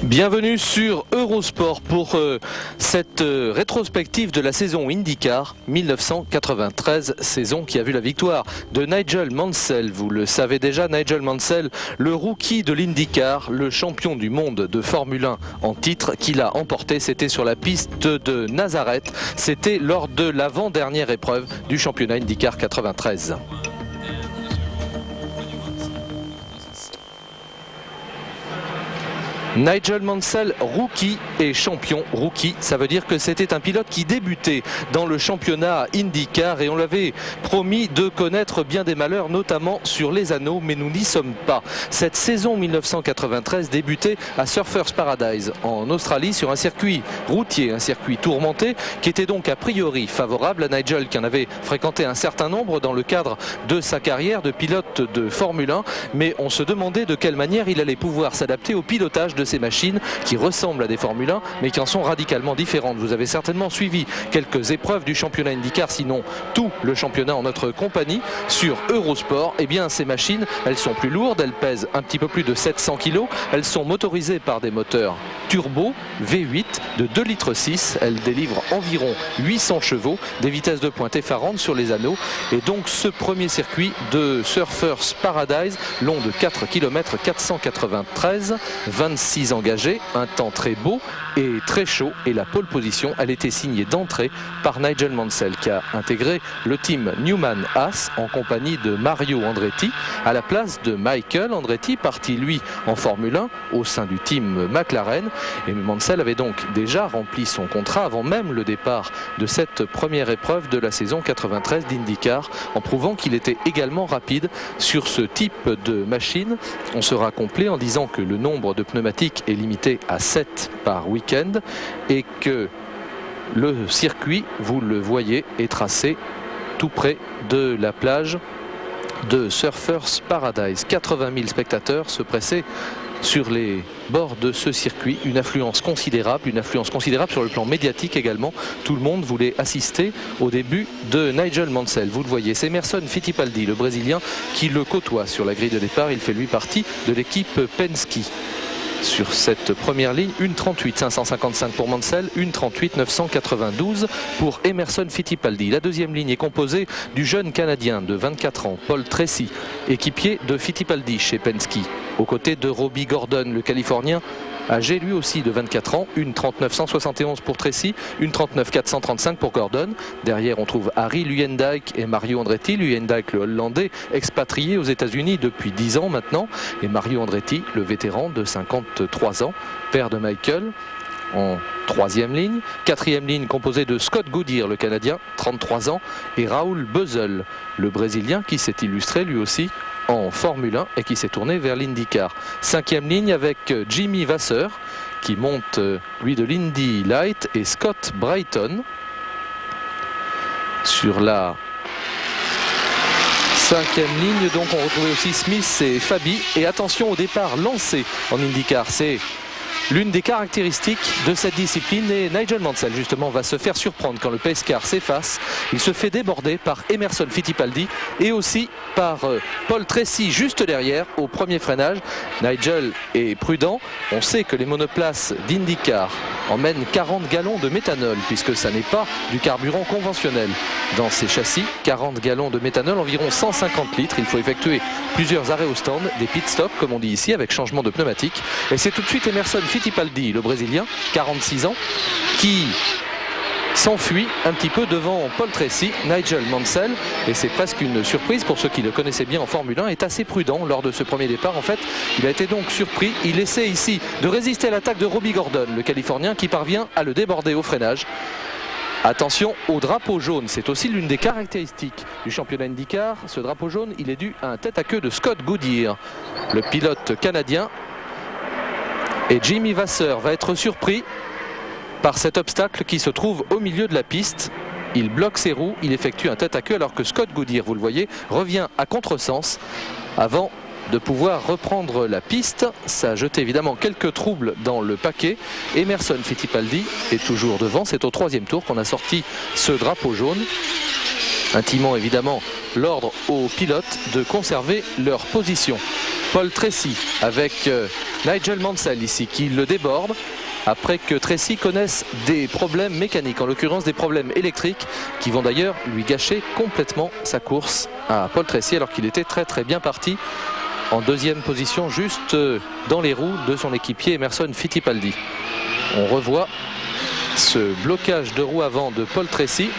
Bienvenue sur Eurosport pour cette rétrospective de la saison IndyCar 1993, saison qui a vu la victoire de Nigel Mansell. Vous le savez déjà, Nigel Mansell, le rookie de l'IndyCar, le champion du monde de Formule 1 en titre qu'il a emporté. C'était sur la piste de Nazareth, c'était lors de l'avant-dernière épreuve du championnat IndyCar 93. Nigel Mansell, rookie et champion. Rookie, ça veut dire que c'était un pilote qui débutait dans le championnat IndyCar et on l'avait promis de connaître bien des malheurs, notamment sur les anneaux, mais nous n'y sommes pas. Cette saison 1993 débutait à Surfers Paradise en Australie sur un circuit routier, un circuit tourmenté qui était donc a priori favorable à Nigel qui en avait fréquenté un certain nombre dans le cadre de sa carrière de pilote de Formule 1, mais on se demandait de quelle manière il allait pouvoir s'adapter au pilotage de ces machines qui ressemblent à des Formule 1 mais qui en sont radicalement différentes. Vous avez certainement suivi quelques épreuves du championnat IndyCar, sinon tout le championnat en notre compagnie sur Eurosport. Eh bien ces machines, elles sont plus lourdes, elles pèsent un petit peu plus de 700 kg, elles sont motorisées par des moteurs turbo V8 de 2,6 litres, elles délivrent environ 800 chevaux, des vitesses de pointe effarantes sur les anneaux et donc ce premier circuit de Surfers Paradise, long de 4 km 493, 26 engagés, un temps très beau et très chaud et la pole position, elle était signée d'entrée par Nigel Mansell qui a intégré le team Newman Haas en compagnie de Mario Andretti à la place de Michael Andretti, parti lui en Formule 1 au sein du team McLaren. Et Mansell avait donc déjà rempli son contrat avant même le départ de cette première épreuve de la saison 93 d'IndyCar en prouvant qu'il était également rapide sur ce type de machine. On sera complet en disant que le nombre de pneumatiques est limité à 7 par week-end et que le circuit, vous le voyez, est tracé tout près de la plage de Surfers Paradise. 80 000 spectateurs se pressaient sur les bords de ce circuit, une affluence considérable sur le plan médiatique également. Tout le monde voulait assister au début de Nigel Mansell. Vous le voyez, c'est Emerson Fittipaldi, le Brésilien, qui le côtoie sur la grille de départ. Il fait lui partie de l'équipe Penske. Sur cette première ligne, 1:38 555 pour Mansell, 1:38 992 pour Emerson Fittipaldi. La deuxième ligne est composée du jeune Canadien de 24 ans, Paul Tracy, équipier de Fittipaldi chez Penske, aux côtés de Robbie Gordon, le Californien, âgé lui aussi de 24 ans, 1:39 171 pour Tracy, 1:39 435 pour Gordon. Derrière on trouve Harry Luyendijk et Mario Andretti. Luyendijk, le Hollandais, expatrié aux États-Unis depuis 10 ans maintenant, et Mario Andretti, le vétéran de 53 ans, père de Michael, en troisième ligne. Quatrième ligne composée de Scott Goodyear, le Canadien, 33 ans, et Raoul Beuzzel, le Brésilien, qui s'est illustré lui aussi en Formule 1 et qui s'est tourné vers l'IndyCar. Cinquième ligne avec Jimmy Vasser qui monte lui de l'Indy Light et Scott Brighton. Sur la cinquième ligne donc on retrouvait aussi Smith et Fabi. Et attention au départ lancé en IndyCar, c'est l'une des caractéristiques de cette discipline et Nigel Mansell justement va se faire surprendre quand le pace car s'efface. Il se fait déborder par Emerson Fittipaldi et aussi par Paul Tracy juste derrière au premier freinage. Nigel est prudent, on sait que les monoplaces d'IndyCar emmènent 40 gallons de méthanol puisque ça n'est pas du carburant conventionnel dans ces châssis. 40 gallons de méthanol, environ 150 litres. Il faut effectuer plusieurs arrêts au stand, des pit stops comme on dit ici avec changement de pneumatique. Et c'est tout de suite Emerson Fittipaldi, le Brésilien, 46 ans, qui s'enfuit un petit peu devant Paul Tracy. Nigel Mansell, et c'est presque une surprise pour ceux qui le connaissaient bien en Formule 1, est assez prudent lors de ce premier départ. En fait, il a été donc surpris. Il essaie ici de résister à l'attaque de Robbie Gordon, le Californien, qui parvient à le déborder au freinage. Attention au drapeau jaune, c'est aussi l'une des caractéristiques du championnat IndyCar. Ce drapeau jaune, il est dû à un tête à queue de Scott Goodyear, le pilote canadien, Et Jimmy Vasser va être surpris par cet obstacle qui se trouve au milieu de la piste. Il bloque ses roues, il effectue un tête à queue alors que Scott Goodyear, vous le voyez, revient à contresens avant de pouvoir reprendre la piste. Ça a jeté évidemment quelques troubles dans le paquet. Emerson Fittipaldi est toujours devant. C'est au 3e tour qu'on a sorti ce drapeau jaune, intimant évidemment l'ordre aux pilotes de conserver leur position. Paul Tracy avec Nigel Mansell ici qui le déborde après que Tracy connaisse des problèmes mécaniques, en l'occurrence des problèmes électriques qui vont d'ailleurs lui gâcher complètement sa course à Paul Tracy alors qu'il était très bien parti en 2e position juste dans les roues de son équipier Emerson Fittipaldi. On revoit ce blocage de roue avant de Paul Tracy.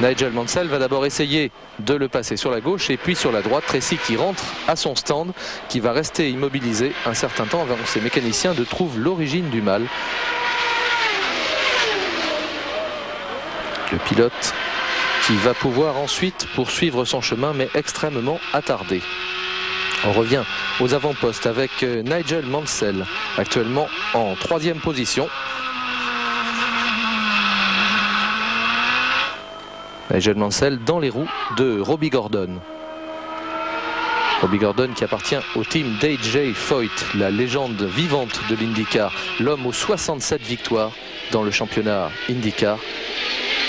Nigel Mansell va d'abord essayer de le passer sur la gauche et puis sur la droite. Tracy qui rentre à son stand, qui va rester immobilisé un certain temps avant que ses mécaniciens ne trouvent l'origine du mal. Le pilote qui va pouvoir ensuite poursuivre son chemin mais extrêmement attardé. On revient aux avant-postes avec Nigel Mansell actuellement en 3e position. Nigel Mansell dans les roues de Robbie Gordon. Robbie Gordon qui appartient au team d'AJ Foyt, la légende vivante de l'IndyCar, l'homme aux 67 victoires dans le championnat IndyCar.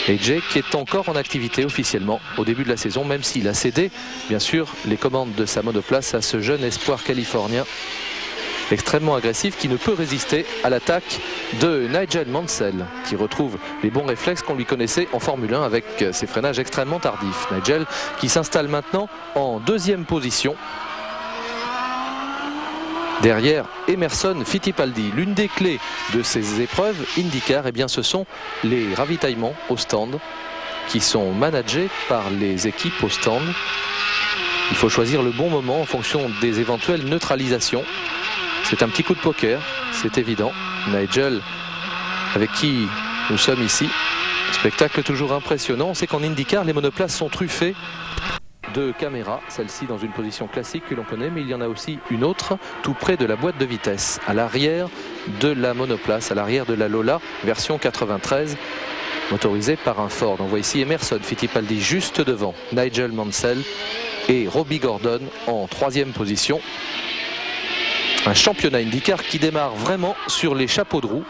AJ qui est encore en activité officiellement au début de la saison, même s'il a cédé bien sûr les commandes de sa monoplace à ce jeune espoir californien extrêmement agressif qui ne peut résister à l'attaque de Nigel Mansell qui retrouve les bons réflexes qu'on lui connaissait en Formule 1 avec ses freinages extrêmement tardifs. Nigel qui s'installe maintenant en 2e position derrière Emerson Fittipaldi. L'une des clés de ces épreuves IndyCar, eh bien, ce sont les ravitaillements au stand qui sont managés par les équipes au stand. Il faut choisir le bon moment en fonction des éventuelles neutralisations. C'est un petit coup de poker, c'est évident. Nigel, avec qui nous sommes ici, spectacle toujours impressionnant. On sait qu'en IndyCar, les monoplaces sont truffées de caméras, celle-ci dans une position classique que l'on connaît, mais il y en a aussi une autre tout près de la boîte de vitesse, à l'arrière de la monoplace, à l'arrière de la Lola version 93, motorisée par un Ford. On voit ici Emerson Fittipaldi juste devant Nigel Mansell et Robbie Gordon en 3e position. Un championnat IndyCar qui démarre vraiment sur les chapeaux de roue.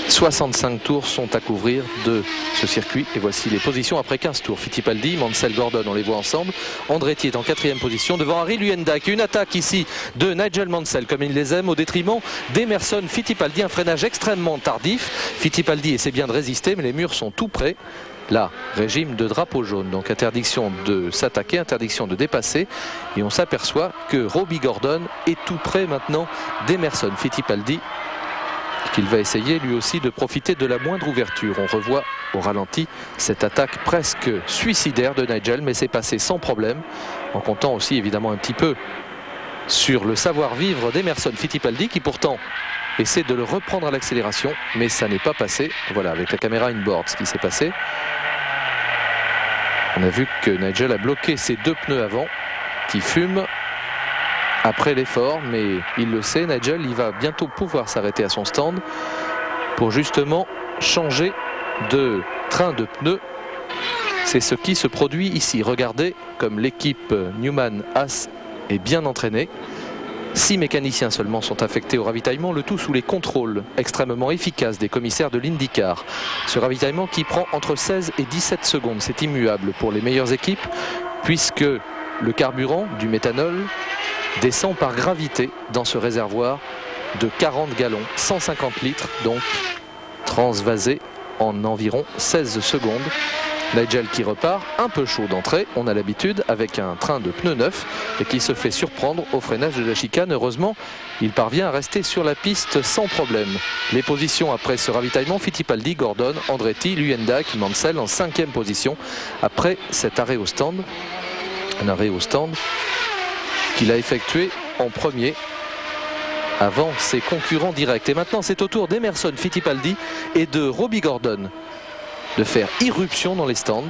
65 tours sont à couvrir de ce circuit et voici les positions après 15 tours. Fittipaldi, Mansell, Gordon, on les voit ensemble. Andretti est en 4e position devant Harry Luyendijk. Une attaque ici de Nigel Mansell comme il les aime au détriment d'Emerson Fittipaldi. Un freinage extrêmement tardif. Fittipaldi essaie bien de résister mais les murs sont tout près. Là, régime de drapeau jaune, donc interdiction de s'attaquer, interdiction de dépasser. Et on s'aperçoit que Robbie Gordon est tout près maintenant d'Emerson Fittipaldi, qu'il va essayer lui aussi de profiter de la moindre ouverture. On revoit au ralenti cette attaque presque suicidaire de Nigel, mais c'est passé sans problème, en comptant aussi évidemment un petit peu sur le savoir-vivre d'Emerson Fittipaldi, qui pourtant essaie de le reprendre à l'accélération, mais ça n'est pas passé. Voilà, avec la caméra inboard, ce qui s'est passé. On a vu que Nigel a bloqué ses 2 pneus avant, qui fument après l'effort, mais il le sait, Nigel, il va bientôt pouvoir s'arrêter à son stand pour justement changer de train de pneus. C'est ce qui se produit ici. Regardez comme l'équipe Newman-Haas est bien entraînée. 6 mécaniciens seulement sont affectés au ravitaillement, le tout sous les contrôles extrêmement efficaces des commissaires de l'IndyCar. Ce ravitaillement qui prend entre 16 et 17 secondes, c'est immuable pour les meilleures équipes puisque le carburant du méthanol descend par gravité dans ce réservoir de 40 gallons, 150 litres donc transvasé en environ 16 secondes. Nigel qui repart un peu chaud d'entrée, on a l'habitude, avec un train de pneus neufs et qui se fait surprendre au freinage de la chicane. Heureusement, il parvient à rester sur la piste sans problème. Les positions après ce ravitaillement: Fittipaldi, Gordon, Andretti, Luyendijk, Mansell en 5e position après cet arrêt au stand. Un arrêt au stand qu'il a effectué en premier avant ses concurrents directs. Et maintenant, c'est au tour d'Emerson Fittipaldi et de Robbie Gordon de faire irruption dans les stands.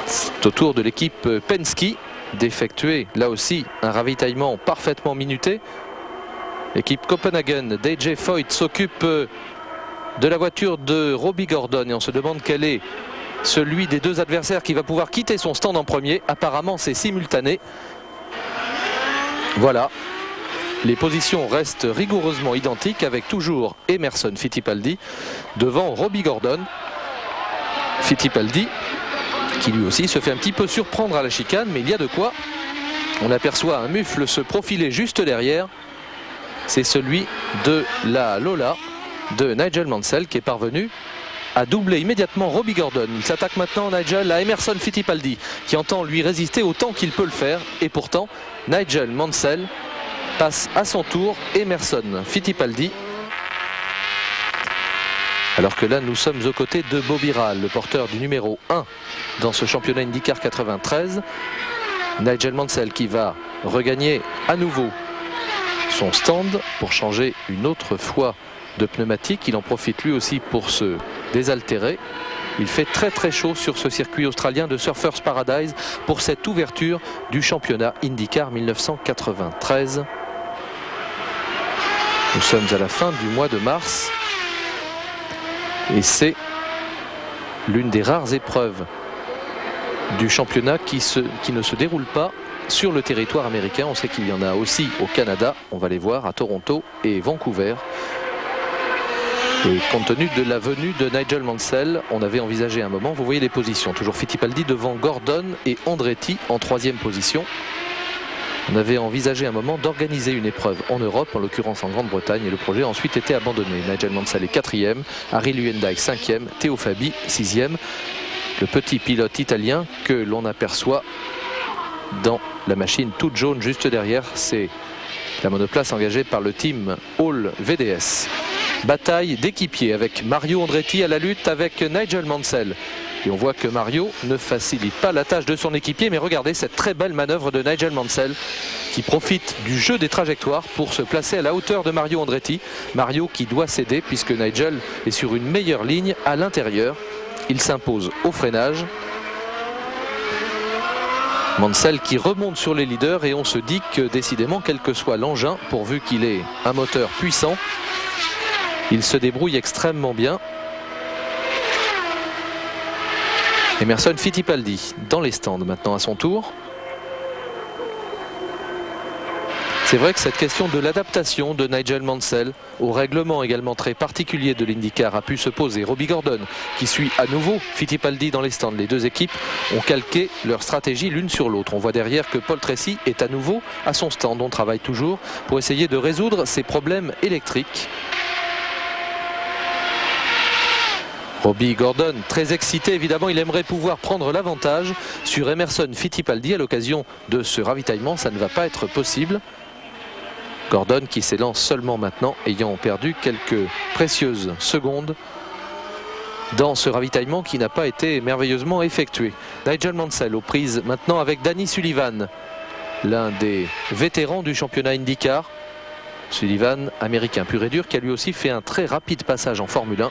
C'est au tour de l'équipe Penske d'effectuer là aussi un ravitaillement parfaitement minuté. L'équipe Copenhagen d'AJ Foyt s'occupe de la voiture de Robbie Gordon et on se demande quel est celui des deux adversaires qui va pouvoir quitter son stand en premier. Apparemment c'est simultané. Voilà, les positions restent rigoureusement identiques avec toujours Emerson Fittipaldi devant Robbie Gordon. Fittipaldi qui lui aussi se fait un petit peu surprendre à la chicane, mais il y a de quoi. On aperçoit un mufle se profiler juste derrière. C'est celui de la Lola de Nigel Mansell qui est parvenu à doubler immédiatement Robbie Gordon. Il s'attaque maintenant, Nigel, à Emerson Fittipaldi qui entend lui résister autant qu'il peut le faire. Et pourtant, Nigel Mansell passe à son tour Emerson Fittipaldi. Alors que là, nous sommes aux côtés de Bobby Rahal, le porteur du numéro 1 dans ce championnat IndyCar 93. Nigel Mansell qui va regagner à nouveau son stand pour changer une autre fois de pneumatique. Il en profite lui aussi pour se désaltérer. Il fait très très chaud sur ce circuit australien de Surfers Paradise pour cette ouverture du championnat IndyCar 1993. Nous sommes à la fin du mois de mars et c'est l'une des rares épreuves du championnat qui ne se déroule pas sur le territoire américain. On sait qu'il y en a aussi au Canada, on va les voir à Toronto et Vancouver. Et compte tenu de la venue de Nigel Mansell, on avait envisagé un moment, vous voyez les positions, toujours Fittipaldi devant Gordon et Andretti en 3e position. On avait envisagé un moment d'organiser une épreuve en Europe, en l'occurrence en Grande-Bretagne, et le projet a ensuite été abandonné. Nigel Mansell est 4e, Harry Luyendijk 5e, Théo Fabi 6e. Le petit pilote italien que l'on aperçoit dans la machine toute jaune juste derrière, c'est la monoplace engagée par le team Hall VDS. Bataille d'équipiers avec Mario Andretti à la lutte avec Nigel Mansell. Et on voit que Mario ne facilite pas la tâche de son équipier, mais regardez cette très belle manœuvre de Nigel Mansell qui profite du jeu des trajectoires pour se placer à la hauteur de Mario Andretti. Mario qui doit céder puisque Nigel est sur une meilleure ligne à l'intérieur. Il s'impose au freinage. Mansell qui remonte sur les leaders et on se dit que décidément, quel que soit l'engin, pourvu qu'il ait un moteur puissant, il se débrouille extrêmement bien. Emerson Fittipaldi dans les stands maintenant à son tour. C'est vrai que cette question de l'adaptation de Nigel Mansell au règlement également très particulier de l'IndyCar a pu se poser. Robbie Gordon qui suit à nouveau Fittipaldi dans les stands. Les deux équipes ont calqué leur stratégie l'une sur l'autre. On voit derrière que Paul Tracy est à nouveau à son stand. On travaille toujours pour essayer de résoudre ces problèmes électriques. Robbie Gordon très excité, évidemment il aimerait pouvoir prendre l'avantage sur Emerson Fittipaldi à l'occasion de ce ravitaillement. Ça ne va pas être possible. Gordon qui s'élance seulement maintenant, ayant perdu quelques précieuses secondes dans ce ravitaillement qui n'a pas été merveilleusement effectué. Nigel Mansell aux prises maintenant avec Danny Sullivan, l'un des vétérans du championnat IndyCar. Sullivan, américain pur et dur, qui a lui aussi fait un très rapide passage en Formule 1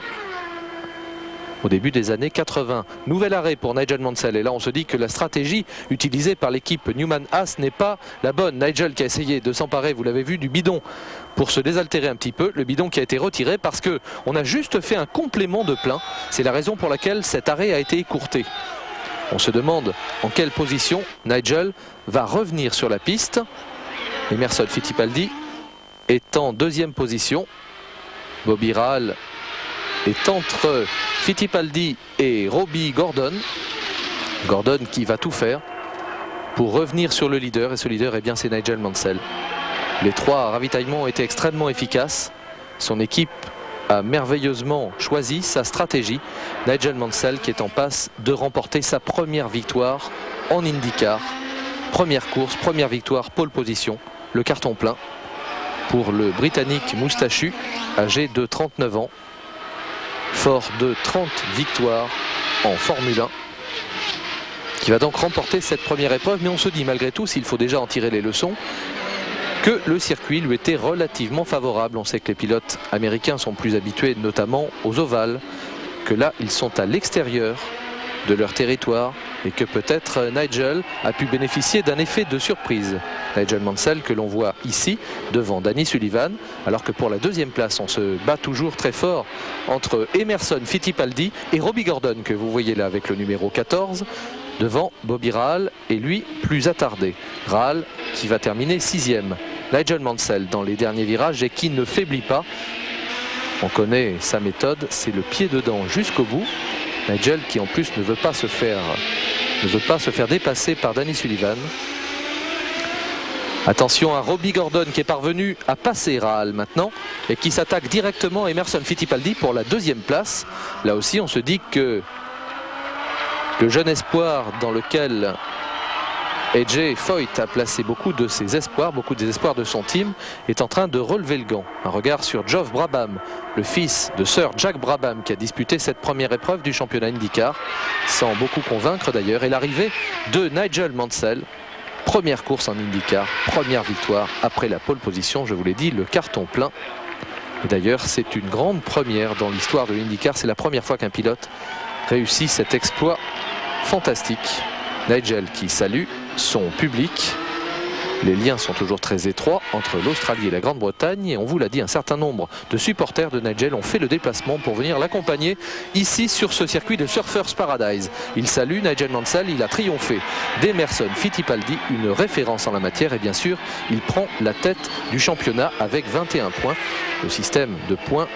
au début des années 80. Nouvel arrêt pour Nigel Mansell. Et là, on se dit que la stratégie utilisée par l'équipe Newman-Haas n'est pas la bonne. Nigel qui a essayé de s'emparer, vous l'avez vu, du bidon pour se désaltérer un petit peu. Le bidon qui a été retiré parce qu'on a juste fait un complément de plein. C'est la raison pour laquelle cet arrêt a été écourté. On se demande en quelle position Nigel va revenir sur la piste. Emerson Fittipaldi est en 2e position. Bobby Rahal est entre Fittipaldi et Robbie Gordon. Gordon qui va tout faire pour revenir sur le leader. Et ce leader, eh bien, c'est Nigel Mansell. Les 3 ravitaillements ont été extrêmement efficaces. Son équipe a merveilleusement choisi sa stratégie. Nigel Mansell qui est en passe de remporter sa première victoire en IndyCar. Première course, première victoire, pole position. Le carton plein pour le Britannique moustachu, âgé de 39 ans. Fort de 30 victoires en Formule 1, qui va donc remporter cette première épreuve. Mais on se dit malgré tout, s'il faut déjà en tirer les leçons, que le circuit lui était relativement favorable. On sait que les pilotes américains sont plus habitués notamment aux ovales, que là ils sont à l'extérieur de leur territoire et que peut-être Nigel a pu bénéficier d'un effet de surprise. Nigel Mansell que l'on voit ici devant Danny Sullivan, alors que pour la deuxième place on se bat toujours très fort entre Emerson Fittipaldi et Robbie Gordon que vous voyez là avec le numéro 14 devant Bobby Rahal et lui plus attardé. Rahal qui va terminer 6e. Nigel Mansell dans les derniers virages et qui ne faiblit pas. On connaît sa méthode, c'est le pied dedans jusqu'au bout. Nigel qui en plus ne veut pas se faire dépasser par Danny Sullivan. Attention à Robbie Gordon qui est parvenu à passer Rahal maintenant et qui s'attaque directement à Emerson Fittipaldi pour la deuxième place. Là aussi on se dit que le jeune espoir dans lequel AJ Foyt a placé beaucoup de ses espoirs, beaucoup des espoirs de son team, est en train de relever le gant. Un regard sur Geoff Brabham, le fils de Sir Jack Brabham qui a disputé cette première épreuve du championnat IndyCar, sans beaucoup convaincre d'ailleurs, et l'arrivée de Nigel Mansell. Première course en IndyCar, première victoire après la pole position, je vous l'ai dit, le carton plein. Et d'ailleurs c'est une grande première dans l'histoire de l'IndyCar, c'est la première fois qu'un pilote réussit cet exploit fantastique. Nigel qui salue son public. Les liens sont toujours très étroits entre l'Australie et la Grande-Bretagne et on vous l'a dit, un certain nombre de supporters de Nigel ont fait le déplacement pour venir l'accompagner ici sur ce circuit de Surfers Paradise. Il salue Nigel Mansell, il a triomphé d'Emerson Fittipaldi, une référence en la matière et bien sûr il prend la tête du championnat avec 21 points. Le système de points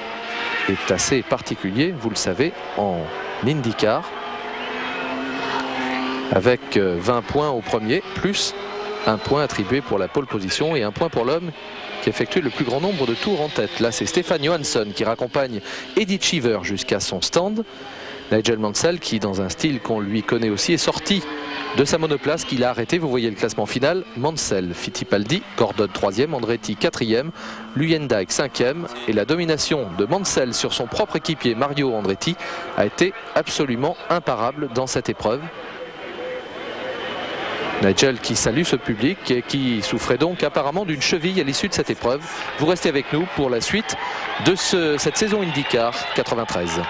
est assez particulier, vous le savez, en IndyCar, avec 20 points au premier, plus un point attribué pour la pole position et un point pour l'homme qui effectue le plus grand nombre de tours en tête. Là c'est Stefan Johansson qui raccompagne Eddie Cheever jusqu'à son stand. Nigel Mansell qui dans un style qu'on lui connaît aussi est sorti de sa monoplace qu'il a arrêté. Vous voyez le classement final, Mansell, Fittipaldi, Gordon 3e, Andretti 4e, Luyendijk 5e et la domination de Mansell sur son propre équipier Mario Andretti a été absolument imparable dans cette épreuve. Nigel qui salue ce public et qui souffrait donc apparemment d'une cheville à l'issue de cette épreuve. Vous restez avec nous pour la suite de cette saison IndyCar 93.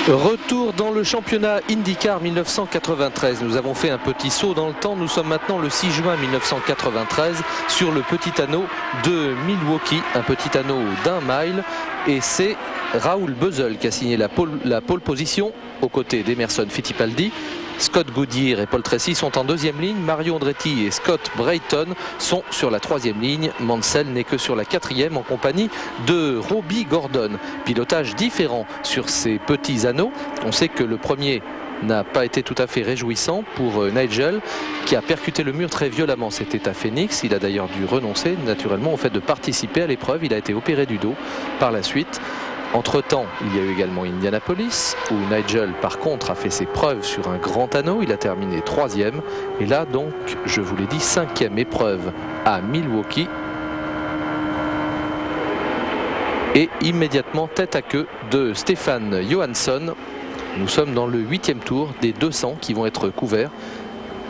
Retour dans le championnat IndyCar 1993. Nous avons fait un petit saut dans le temps. Nous sommes maintenant le 6 juin 1993 sur le petit anneau de Milwaukee, un petit anneau d'1 mile. Et c'est Raoul Beuzzel qui a signé la pole position aux côtés d'Emerson Fittipaldi. Scott Goodyear et Paul Tracy sont en deuxième ligne. Mario Andretti et Scott Brayton sont sur la troisième ligne. Mansell n'est que sur la quatrième en compagnie de Robbie Gordon. Pilotage différent sur ces petits anneaux. On sait que le premier n'a pas été tout à fait réjouissant pour Nigel qui a percuté le mur très violemment. C'était à Phoenix. Il a d'ailleurs dû renoncer naturellement au fait de participer à l'épreuve. Il a été opéré du dos par la suite. Entre-temps, il y a eu également Indianapolis, où Nigel, par contre, a fait ses preuves sur un grand anneau. Il a terminé 3e. Et là, donc, je vous l'ai dit, 5e épreuve à Milwaukee. Et immédiatement, tête à queue de Stefan Johansson. Nous sommes dans le 8e tour des 200 qui vont être couverts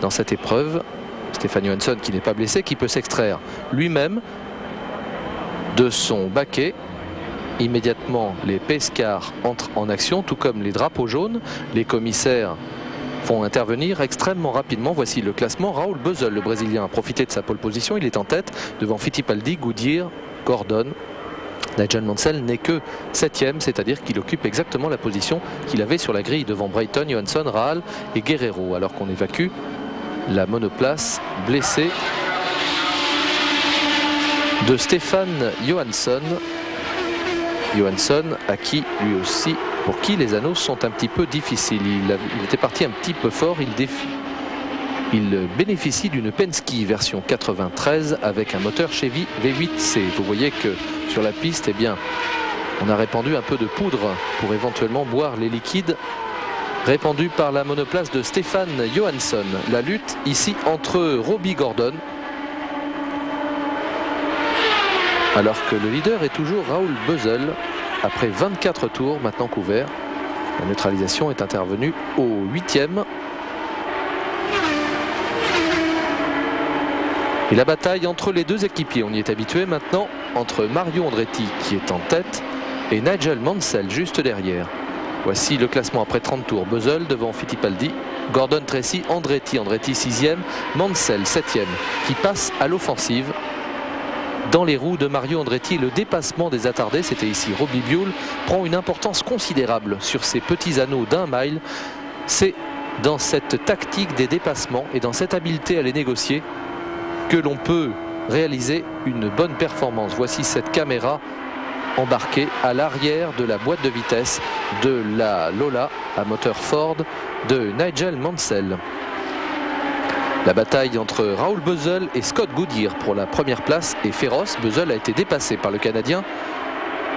dans cette épreuve. Stefan Johansson qui n'est pas blessé, qui peut s'extraire lui-même de son baquet. Immédiatement, les pace cars entrent en action, tout comme les drapeaux jaunes. Les commissaires vont intervenir extrêmement rapidement. Voici le classement. Raoul Beuzzel, le Brésilien, a profité de sa pole position. Il est en tête devant Fittipaldi, Goodyear, Gordon. Nigel Mansell n'est que 7e, c'est-à-dire qu'il occupe exactement la position qu'il avait sur la grille devant Brayton, Johansson, Rahal et Guerrero, alors qu'on évacue la monoplace blessée de Stefan Johansson. Johansson à qui lui aussi, pour qui les anneaux sont un petit peu difficiles. Il était parti un petit peu fort. Il bénéficie d'une Penske version 93 avec un moteur Chevy V8C. Vous voyez que sur la piste, eh bien, on a répandu un peu de poudre pour éventuellement boire les liquides répandus par la monoplace de Stefan Johansson. La lutte ici entre Robbie Gordon, alors que le leader est toujours Raoul Beuzzel après 24 tours maintenant couverts. La neutralisation est intervenue au 8e. Et la bataille entre les deux équipiers, on y est habitué maintenant, entre Mario Andretti qui est en tête et Nigel Mansell juste derrière. Voici le classement après 30 tours. Bösel devant Fittipaldi, Gordon, Tracy, Andretti 6e, Mansell 7e qui passe à l'offensive dans les roues de Mario Andretti. Le dépassement des attardés, c'était ici Robbie Buell, prend une importance considérable sur ces petits anneaux d'1 mile. C'est dans cette tactique des dépassements et dans cette habileté à les négocier que l'on peut réaliser une bonne performance. Voici cette caméra embarquée à l'arrière de la boîte de vitesse de la Lola à moteur Ford de Nigel Mansell. La bataille entre Raoul Bösel et Scott Goodyear pour la première place est féroce. Bösel a été dépassé par le Canadien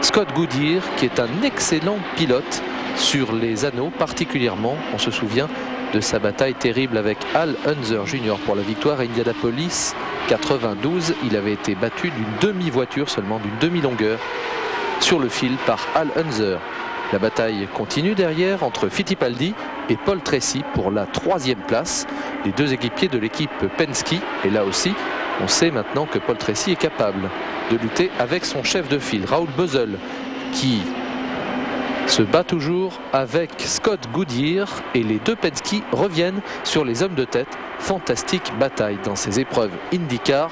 Scott Goodyear, qui est un excellent pilote sur les anneaux, particulièrement, on se souvient de sa bataille terrible avec Al Unser Jr. pour la victoire à Indianapolis 92. Il avait été battu d'une demi-voiture, seulement d'une demi-longueur sur le fil par Al Unser. La bataille continue derrière entre Fittipaldi et Paul Tracy pour la 3e place. Les deux équipiers de l'équipe Penske. Et là aussi, on sait maintenant que Paul Tracy est capable de lutter avec son chef de file, Raoul Bösel, qui se bat toujours avec Scott Goodyear. Et les deux Penske reviennent sur les hommes de tête. Fantastique bataille dans ces épreuves IndyCar.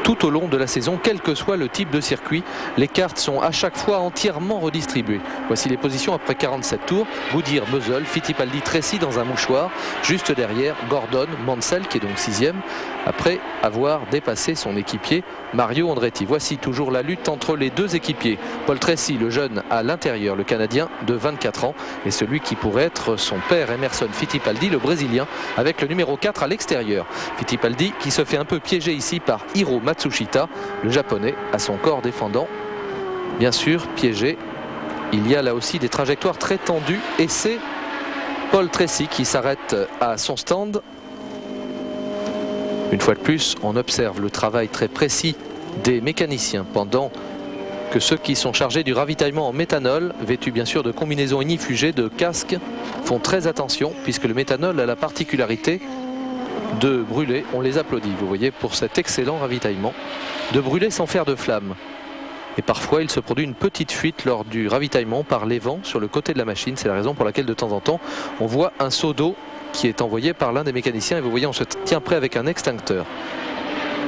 Tout au long de la saison, quel que soit le type de circuit, les cartes sont à chaque fois entièrement redistribuées. Voici les positions après 47 tours. Goodyear, Bösel, Fittipaldi, Tracy dans un mouchoir. Juste derrière, Gordon, Mansell qui est donc 6e, après avoir dépassé son équipier Mario Andretti. Voici toujours la lutte entre les deux équipiers. Paul Tracy, le jeune à l'intérieur, le Canadien de 24 ans, et celui qui pourrait être son père, Emerson Fittipaldi, le Brésilien, avec le numéro 4 à l'extérieur. Fittipaldi qui se fait un peu piéger ici par Hiro Matsushita, le japonais, à son corps défendant. Bien sûr, piégé. Il y a là aussi des trajectoires très tendues et c'est Paul Tracy qui s'arrête à son stand. Une fois de plus, on observe le travail très précis des mécaniciens pendant que ceux qui sont chargés du ravitaillement en méthanol, vêtus bien sûr de combinaisons ignifugées, de casques, font très attention puisque le méthanol a la particularité de brûler. On les applaudit, vous voyez, pour cet excellent ravitaillement, de brûler sans faire de flamme. Et parfois il se produit une petite fuite lors du ravitaillement par les vents sur le côté de la machine. C'est la raison pour laquelle de temps en temps on voit un seau d'eau qui est envoyé par l'un des mécaniciens et vous voyez, on se tient prêt avec un extincteur.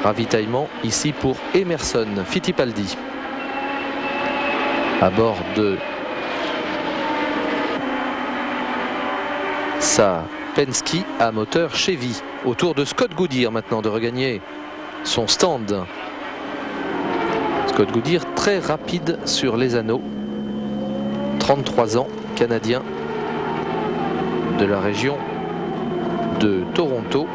Ravitaillement ici pour Emerson Fittipaldi à bord de sa Penske à moteur Chevy. Au tour de Scott Goodyear maintenant de regagner son stand. Scott Goodyear très rapide sur les anneaux, 33 ans, Canadien de la région de Toronto.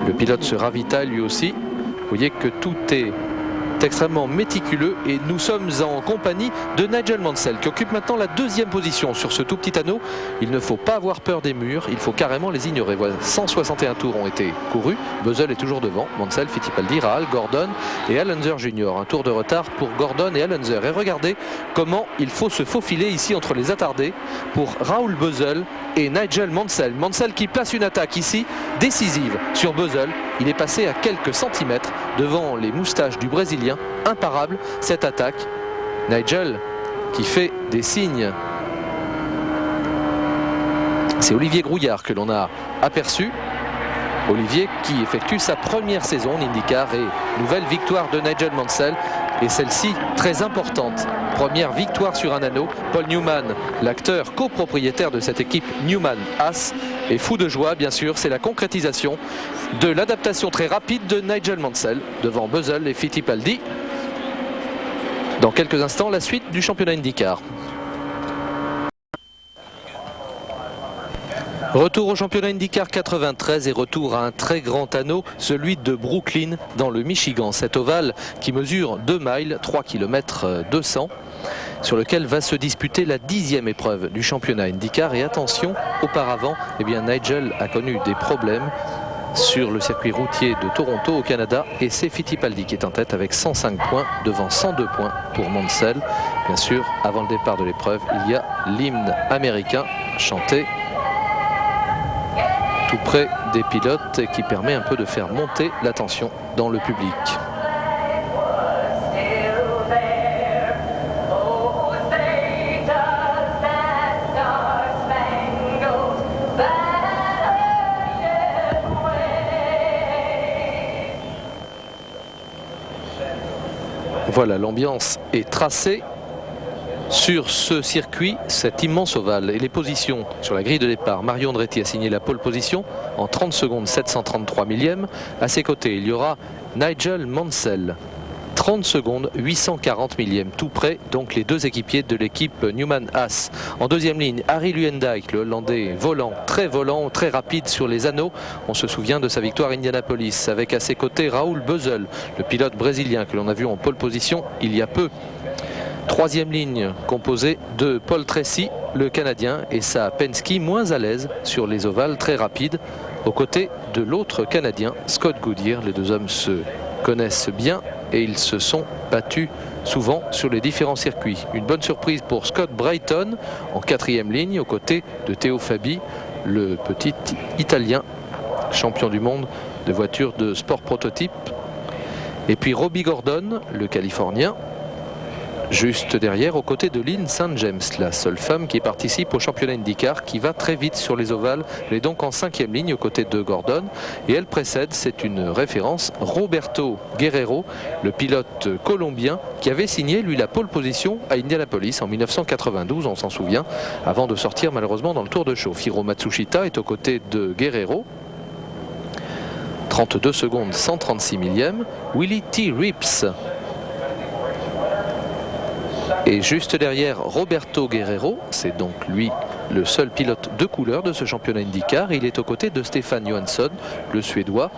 Le pilote se ravitaille lui aussi. Vous voyez que tout est extrêmement méticuleux et nous sommes en compagnie de Nigel Mansell qui occupe maintenant la 2e position sur ce tout petit anneau. Il ne faut pas avoir peur des murs, il faut carrément les ignorer. Voilà, 161 tours ont été courus. Bösel est toujours devant. Mansell, Fittipaldi, Rahal, Gordon et Al Unser Jr. Un tour de retard pour Gordon et Al Unser. Et regardez comment il faut se faufiler ici entre les attardés pour Raoul Bösel et Nigel Mansell. Mansell qui place une attaque ici décisive sur Bösel. Il est passé à quelques centimètres devant les moustaches du Brésilien. Imparable cette attaque. Nigel qui fait des signes. C'est Olivier Grouillard que l'on a aperçu. Olivier qui effectue sa première saison en IndyCar et nouvelle victoire de Nigel Mansell. Et celle-ci très importante. Première victoire sur un anneau. Paul Newman, l'acteur copropriétaire de cette équipe Newman Haas, est fou de joie bien sûr. C'est la concrétisation de l'adaptation très rapide de Nigel Mansell devant Bösel et Fittipaldi. Dans quelques instants, la suite du championnat IndyCar. Retour au championnat IndyCar 93 et retour à un très grand anneau, celui de Brooklyn dans le Michigan. Cet ovale qui mesure 2 miles, 3 km 200, sur lequel va se disputer la 10e épreuve du championnat IndyCar. Et attention, auparavant, eh bien, Nigel a connu des problèmes sur le circuit routier de Toronto au Canada et c'est Fittipaldi qui est en tête avec 105 points devant 102 points pour Mansell. Bien sûr, avant le départ de l'épreuve, il y a l'hymne américain chanté tout près des pilotes qui permet un peu de faire monter la tension dans le public. Voilà, l'ambiance est tracée sur ce circuit, cet immense ovale. Et les positions sur la grille de départ, Mario Andretti a signé la pole position en 30 secondes 733 millièmes. À ses côtés, il y aura Nigel Mansell, 30 secondes 840 millièmes, tout près, donc les deux équipiers de l'équipe Newman-Haas. En deuxième ligne, Harry Luendijk, le Hollandais volant, très rapide sur les anneaux. On se souvient de sa victoire à Indianapolis, avec à ses côtés Raoul Beusel, le pilote brésilien que l'on a vu en pole position il y a peu. Troisième ligne composée de Paul Tracy, le Canadien, et sa Penske moins à l'aise sur les ovales très rapides, aux côtés de l'autre Canadien, Scott Goodyear. Les deux hommes se connaissent bien et ils se sont battus souvent sur les différents circuits. Une bonne surprise pour Scott Brayton en quatrième ligne, aux côtés de Théo Fabi, le petit Italien, champion du monde de voitures de sport prototype. Et puis Robbie Gordon, le Californien, juste derrière, aux côtés de Lynn St. James, la seule femme qui participe au championnat IndyCar, qui va très vite sur les ovales. Elle est donc en cinquième ligne aux côtés de Gordon. Et elle précède, c'est une référence, Roberto Guerrero, le pilote colombien, qui avait signé, lui, la pole position à Indianapolis en 1992, on s'en souvient, avant de sortir malheureusement dans le Tour de chauffe. Hiro Matsushita est aux côtés de Guerrero. 32 secondes 136 millièmes. Willie T. Rips et juste derrière Roberto Guerrero, c'est donc lui le seul pilote de couleur de ce championnat IndyCar. Il est aux côtés de Stefan Johansson, le Suédois,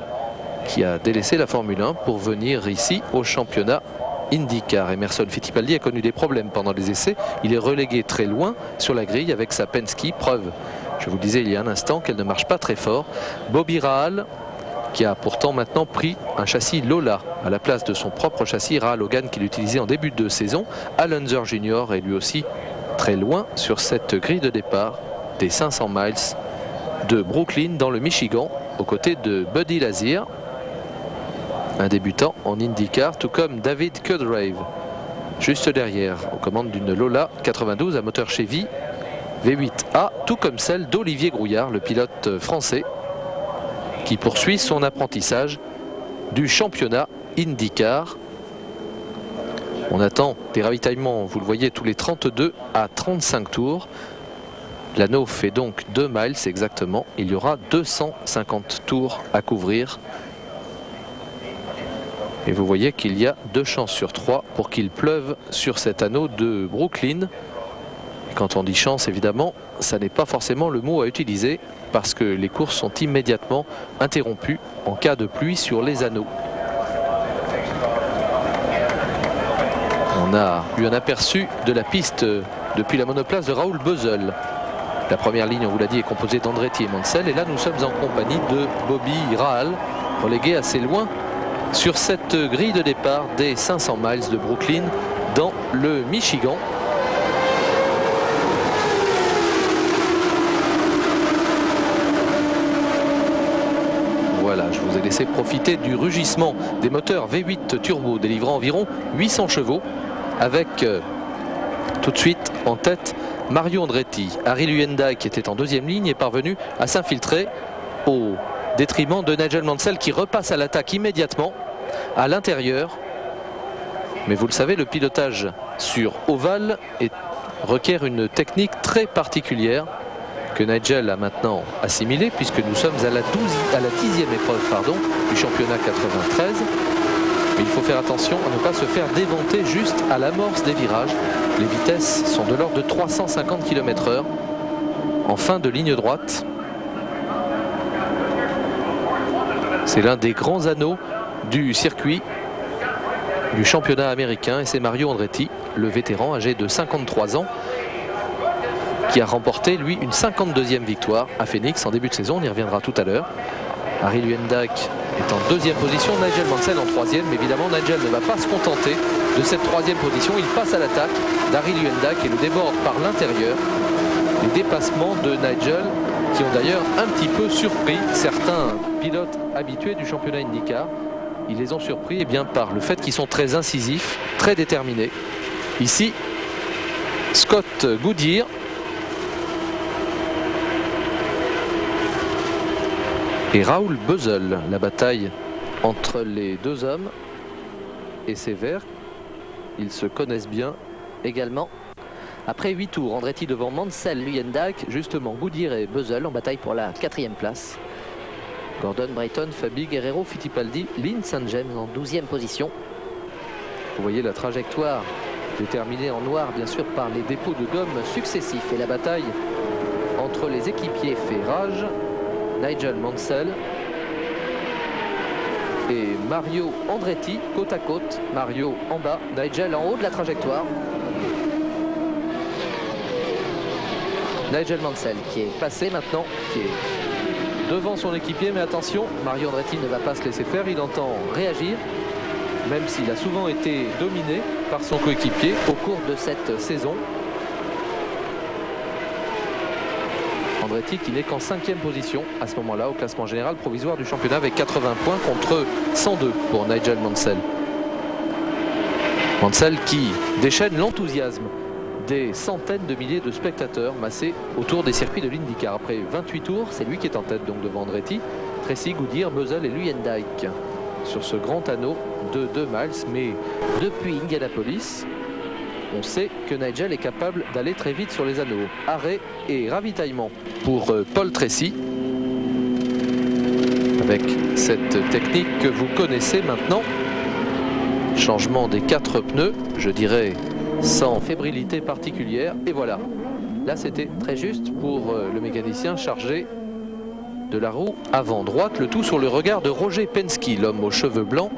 qui a délaissé la Formule 1 pour venir ici au championnat IndyCar. Emerson Fittipaldi a connu des problèmes pendant les essais. Il est relégué très loin sur la grille avec sa Penske, preuve, je vous le disais il y a un instant, qu'elle ne marche pas très fort. Bobby Rahal, qui a pourtant maintenant pris un châssis Lola à la place de son propre châssis Rahal Logan qu'il utilisait en début de saison. Al Unser Jr. est lui aussi très loin sur cette grille de départ des 500 miles de Brooklyn dans le Michigan, aux côtés de Buddy Lazier, un débutant en IndyCar, tout comme David Cudrave, juste derrière, aux commandes d'une Lola 92 à moteur Chevy V8A, tout comme celle d'Olivier Grouillard, le pilote français, qui poursuit son apprentissage du championnat IndyCar. On attend des ravitaillements, vous le voyez, tous les 32 à 35 tours. L'anneau fait donc 2 miles exactement. Il y aura 250 tours à couvrir. Et vous voyez qu'il y a 2 chances sur 3 pour qu'il pleuve sur cet anneau de Brooklyn. Et quand on dit chance, évidemment, ça n'est pas forcément le mot à utiliser, parce que les courses sont immédiatement interrompues en cas de pluie sur les anneaux. On a eu un aperçu de la piste depuis la monoplace de Raoul Beusel. La première ligne, on vous l'a dit, est composée d'Andretti et Mansell. Et là, nous sommes en compagnie de Bobby Rahal, relégué assez loin sur cette grille de départ des 500 miles de Brooklyn dans le Michigan. Voilà, je vous ai laissé profiter du rugissement des moteurs V8 turbo délivrant environ 800 chevaux, avec tout de suite en tête Mario Andretti. Harry Luendijk, qui était en deuxième ligne, est parvenu à s'infiltrer au détriment de Nigel Mansell, qui repasse à l'attaque immédiatement à l'intérieur. Mais vous le savez, le pilotage sur ovale requiert une technique très particulière que Nigel a maintenant assimilé, puisque nous sommes à la 10e épreuve du championnat 93. Mais il faut faire attention à ne pas se faire démonter juste à l'amorce des virages. Les vitesses sont de l'ordre de 350 km/h en fin de ligne droite. C'est l'un des grands anneaux du circuit du championnat américain, et c'est Mario Andretti, le vétéran âgé de 53 ans, qui a remporté, lui, une 52e victoire à Phoenix en début de saison. On y reviendra tout à l'heure. Harry Luendijk est en deuxième position, Nigel Mansell en troisième. Mais évidemment, Nigel ne va pas se contenter de cette troisième position. Il passe à l'attaque d'Harry Luendijk et le déborde par l'intérieur. Les dépassements de Nigel qui ont d'ailleurs un petit peu surpris certains pilotes habitués du championnat IndyCar. Ils les ont surpris par le fait qu'ils sont très incisifs, très déterminés. Ici, Scott Goodyear et Raoul Beusel. La bataille entre les deux hommes est sévère. Ils se connaissent bien également. Après 8 tours, Andretti devant Mansell, Luyendijk, justement Goodyear et Beuzzel en bataille pour la 4e place. Gordon, Brayton, Fabi, Guerrero, Fittipaldi, Lynn St. James en 12e position. Vous voyez la trajectoire déterminée en noir bien sûr par les dépôts de gomme successifs et la bataille entre les équipiers fait rage. Nigel Mansell et Mario Andretti côte à côte. Mario en bas, Nigel en haut de la trajectoire. Nigel Mansell qui est passé maintenant, qui est devant son équipier, mais attention, Mario Andretti ne va pas se laisser faire, il entend réagir, même s'il a souvent été dominé par son coéquipier au cours de cette saison. Andretti qui n'est qu'en 5e position à ce moment-là au classement général provisoire du championnat avec 80 points contre 102 pour Nigel Mansell. Mansell qui déchaîne l'enthousiasme des centaines de milliers de spectateurs massés autour des circuits de l'IndyCar. Après 28 tours, c'est lui qui est en tête donc devant Andretti, Tracy, Goodyear, Beuzzel et Luyendijk sur ce grand anneau de 2 miles. Mais depuis Indianapolis, on sait que Nigel est capable d'aller très vite sur les anneaux. Arrêt et ravitaillement pour Paul Tracy avec cette technique que vous connaissez maintenant. Changement des 4 pneus, je dirais sans fébrilité particulière, et voilà, là c'était très juste pour le mécanicien chargé de la roue avant droite, le tout sur le regard de Roger Penske, l'homme aux cheveux blancs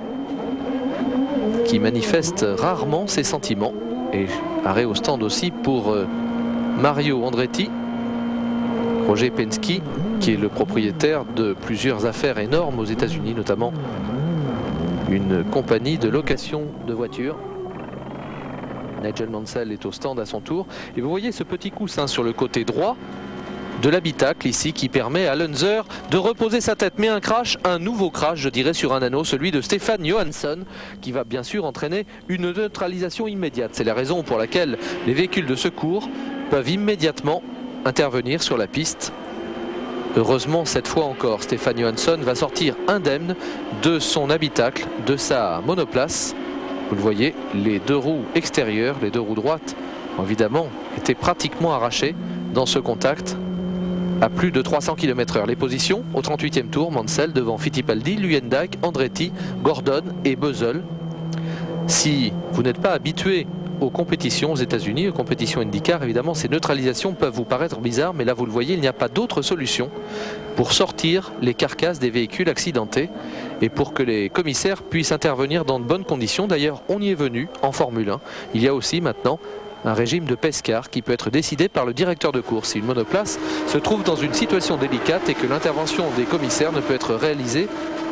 qui manifeste rarement ses sentiments. Et arrêt au stand aussi pour Mario Andretti. Roger Penske qui est le propriétaire de plusieurs affaires énormes aux États-Unis, notamment une compagnie de location de voitures. Nigel Mansell est au stand à son tour. Et vous voyez ce petit coussin sur le côté droit de l'habitacle ici qui permet à Luenzer de reposer sa tête. Mais un crash, un nouveau crash je dirais sur un anneau, celui de Stefan Johansson, qui va bien sûr entraîner une neutralisation immédiate. C'est la raison pour laquelle les véhicules de secours peuvent immédiatement intervenir sur la piste. Heureusement cette fois encore, Stefan Johansson va sortir indemne de son habitacle, de sa monoplace. Vous le voyez, les 2 roues extérieures, les 2 roues droites, évidemment, étaient pratiquement arrachées dans ce contact à plus de 300 km/h. Les positions au 38e tour, Mansell devant Fittipaldi, Luyendijk, Andretti, Gordon et Beuzzel. Si vous n'êtes pas habitué aux compétitions aux États-Unis, aux compétitions IndyCar, évidemment ces neutralisations peuvent vous paraître bizarres, mais là vous le voyez, il n'y a pas d'autre solution pour sortir les carcasses des véhicules accidentés et pour que les commissaires puissent intervenir dans de bonnes conditions. D'ailleurs on y est venu en Formule 1. Il y a aussi maintenant un régime de pescar qui peut être décidé par le directeur de course si une monoplace se trouve dans une situation délicate et que l'intervention des commissaires ne peut être réalisée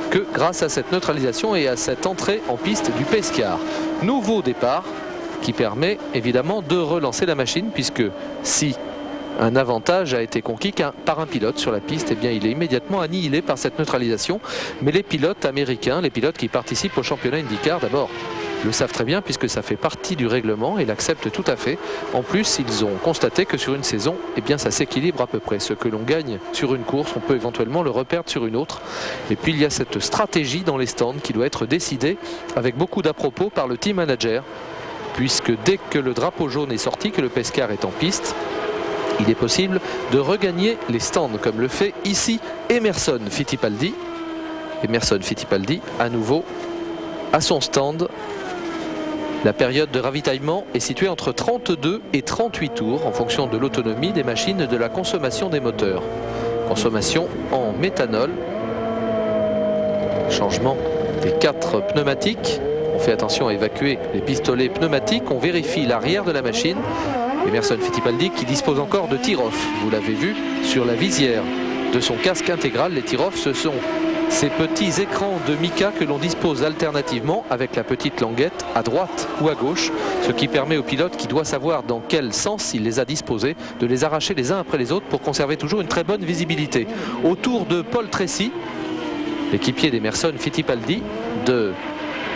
que grâce à cette neutralisation et à cette entrée en piste du pescar. Nouveau départ qui permet évidemment de relancer la machine, puisque si un avantage a été conquis par un pilote sur la piste, eh bien il est immédiatement annihilé par cette neutralisation. Mais les pilotes américains, les pilotes qui participent au championnat IndyCar, d'abord le savent très bien puisque ça fait partie du règlement et l'acceptent tout à fait. En plus, ils ont constaté que sur une saison, eh bien ça s'équilibre à peu près. Ce que l'on gagne sur une course, on peut éventuellement le reperdre sur une autre. Et puis il y a cette stratégie dans les stands qui doit être décidée avec beaucoup d'à-propos par le team manager, puisque dès que le drapeau jaune est sorti, que le pescar est en piste, il est possible de regagner les stands, comme le fait ici Emerson Fittipaldi. Emerson Fittipaldi, à nouveau, à son stand. La période de ravitaillement est située entre 32 et 38 tours, en fonction de l'autonomie des machines et de la consommation des moteurs. Consommation en méthanol. Changement des 4 pneumatiques. On fait attention à évacuer les pistolets pneumatiques. On vérifie l'arrière de la machine. Emerson Fittipaldi qui dispose encore de tir-off. Vous l'avez vu sur la visière de son casque intégral. Les tir-off, ce sont ces petits écrans de mica que l'on dispose alternativement avec la petite languette à droite ou à gauche, ce qui permet au pilote qui doit savoir dans quel sens il les a disposés de les arracher les uns après les autres pour conserver toujours une très bonne visibilité. Autour de Paul Tracy, l'équipier d'Emerson Fittipaldi, de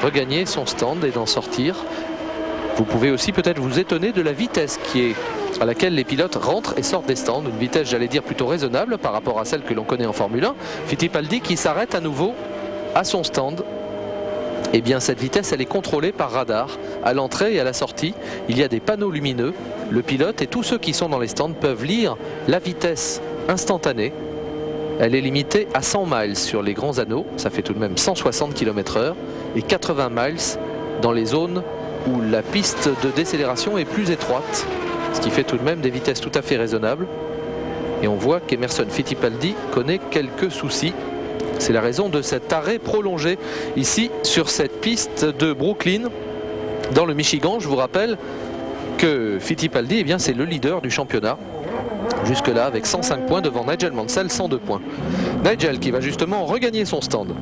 regagner son stand et d'en sortir. Vous pouvez aussi peut-être vous étonner de la vitesse à laquelle les pilotes rentrent et sortent des stands. Une vitesse, j'allais dire, plutôt raisonnable par rapport à celle que l'on connaît en Formule 1. Fittipaldi qui s'arrête à nouveau à son stand Eh bien cette vitesse elle est contrôlée par radar. À l'entrée et à la sortie, il y a des panneaux lumineux. Le pilote et tous ceux qui sont dans les stands peuvent lire la vitesse instantanée. Elle est limitée à 100 miles sur les grands anneaux, ça fait tout de même 160 km/h, et 80 miles dans les zones où la piste de décélération est plus étroite, ce qui fait tout de même des vitesses tout à fait raisonnables. Et on voit qu'Emerson Fittipaldi connaît quelques soucis. C'est la raison de cet arrêt prolongé ici sur cette piste de Brooklyn dans le Michigan. Je vous rappelle que Fittipaldi, eh bien, c'est le leader du championnat jusque-là avec 105 points devant Nigel Mansell 102 points. Nigel qui va justement regagner son stand.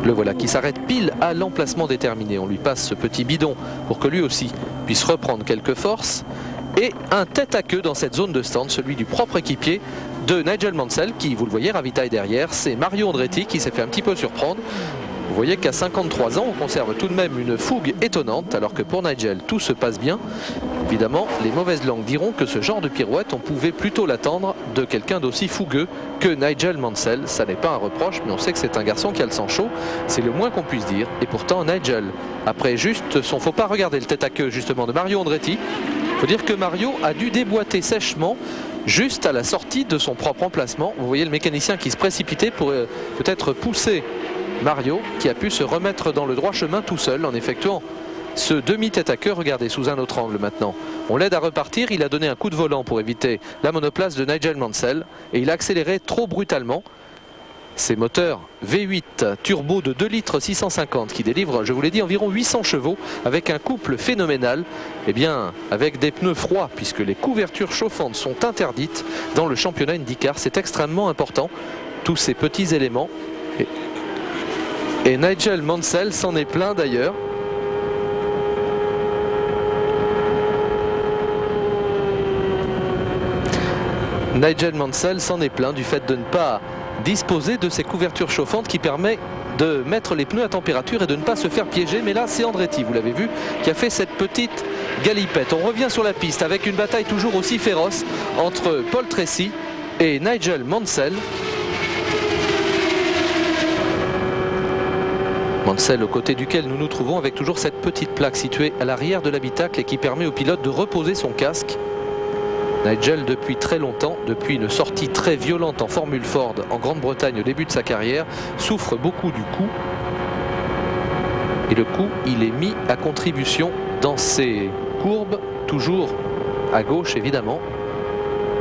Le voilà qui s'arrête pile à l'emplacement déterminé. On lui passe ce petit bidon pour que lui aussi puisse reprendre quelques forces. Et un tête à queue dans cette zone de stand, celui du propre équipier de Nigel Mansell qui, vous le voyez, ravitaille derrière. C'est Mario Andretti qui s'est fait un petit peu surprendre. Vous voyez qu'à 53 ans, on conserve tout de même une fougue étonnante, alors que pour Nigel, tout se passe bien. Évidemment, les mauvaises langues diront que ce genre de pirouette, on pouvait plutôt l'attendre de quelqu'un d'aussi fougueux que Nigel Mansell. Ça n'est pas un reproche, mais on sait que c'est un garçon qui a le sang chaud. C'est le moins qu'on puisse dire. Et pourtant, Nigel, après juste son faux pas, regardez le tête à queue justement de Mario Andretti. Il faut dire que Mario a dû déboîter sèchement juste à la sortie de son propre emplacement. Vous voyez le mécanicien qui se précipitait pour peut-être pousser Mario, qui a pu se remettre dans le droit chemin tout seul en effectuant ce demi-tête à queue. Regardez sous un autre angle maintenant. On l'aide à repartir, il a donné un coup de volant pour éviter la monoplace de Nigel Mansell et il a accéléré trop brutalement. Ces moteurs V8 turbo de 2 litres 650 qui délivrent, je vous l'ai dit, environ 800 chevaux avec un couple phénoménal, et bien avec des pneus froids puisque les couvertures chauffantes sont interdites dans le championnat IndyCar. C'est extrêmement important, tous ces petits éléments. Et Nigel Mansell s'en est plaint d'ailleurs. Nigel Mansell s'en est plaint du fait de ne pas disposer de ces couvertures chauffantes qui permettent de mettre les pneus à température et de ne pas se faire piéger. Mais là c'est Andretti, vous l'avez vu, qui a fait cette petite galipette. On revient sur la piste avec une bataille toujours aussi féroce entre Paul Tracy et Nigel Mansell. Mansell aux côtés duquel nous nous trouvons avec toujours cette petite plaque située à l'arrière de l'habitacle et qui permet au pilote de reposer son casque. Nigel, depuis très longtemps, depuis une sortie très violente en Formule Ford en Grande-Bretagne au début de sa carrière, souffre beaucoup du coup. Et le coup, il est mis à contribution dans ses courbes, toujours à gauche évidemment.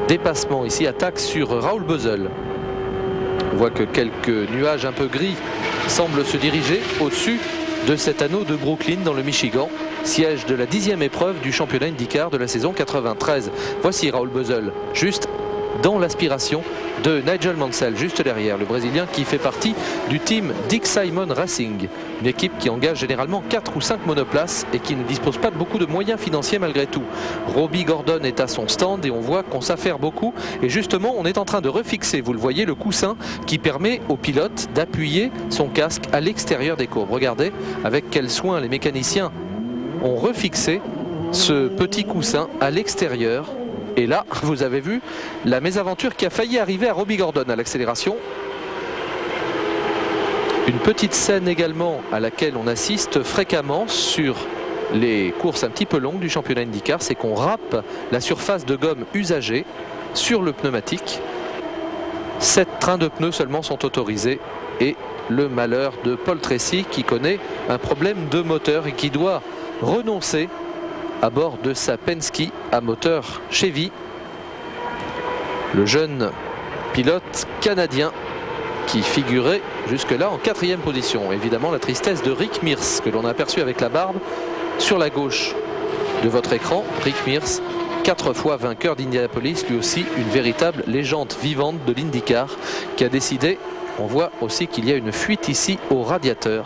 Dépassement ici, attaque sur Raoul Boesel. On voit que quelques nuages un peu gris semblent se diriger au-dessus de cet anneau de Brooklyn dans le Michigan, siège de la 10e épreuve du championnat IndyCar de la saison 93. Voici Raoul Boesel, juste dans l'aspiration de Nigel Mansell, juste derrière, le Brésilien qui fait partie du team Dick Simon Racing, une équipe qui engage généralement 4 ou 5 monoplaces et qui ne dispose pas de beaucoup de moyens financiers malgré tout. Robbie Gordon est à son stand et on voit qu'on s'affaire beaucoup et justement on est en train de refixer, vous le voyez, le coussin qui permet au pilote d'appuyer son casque à l'extérieur des courbes. Regardez avec quel soin les mécaniciens ont refixé ce petit coussin à l'extérieur. Et là, vous avez vu la mésaventure qui a failli arriver à Robbie Gordon à l'accélération. Une petite scène également à laquelle on assiste fréquemment sur les courses un petit peu longues du championnat IndyCar, c'est qu'on râpe la surface de gomme usagée sur le pneumatique. 7 trains de pneus seulement sont autorisés et le malheur de Paul Tracy qui connaît un problème de moteur et qui doit renoncer à bord de sa Penske à moteur Chevy. Le jeune pilote canadien qui figurait jusque-là en 4e position. Évidemment la tristesse de Rick Mears que l'on a aperçu avec la barbe sur la gauche de votre écran. Rick Mears, 4 fois vainqueur d'Indianapolis, lui aussi une véritable légende vivante de l'IndyCar qui a décidé, on voit aussi qu'il y a une fuite ici au radiateur.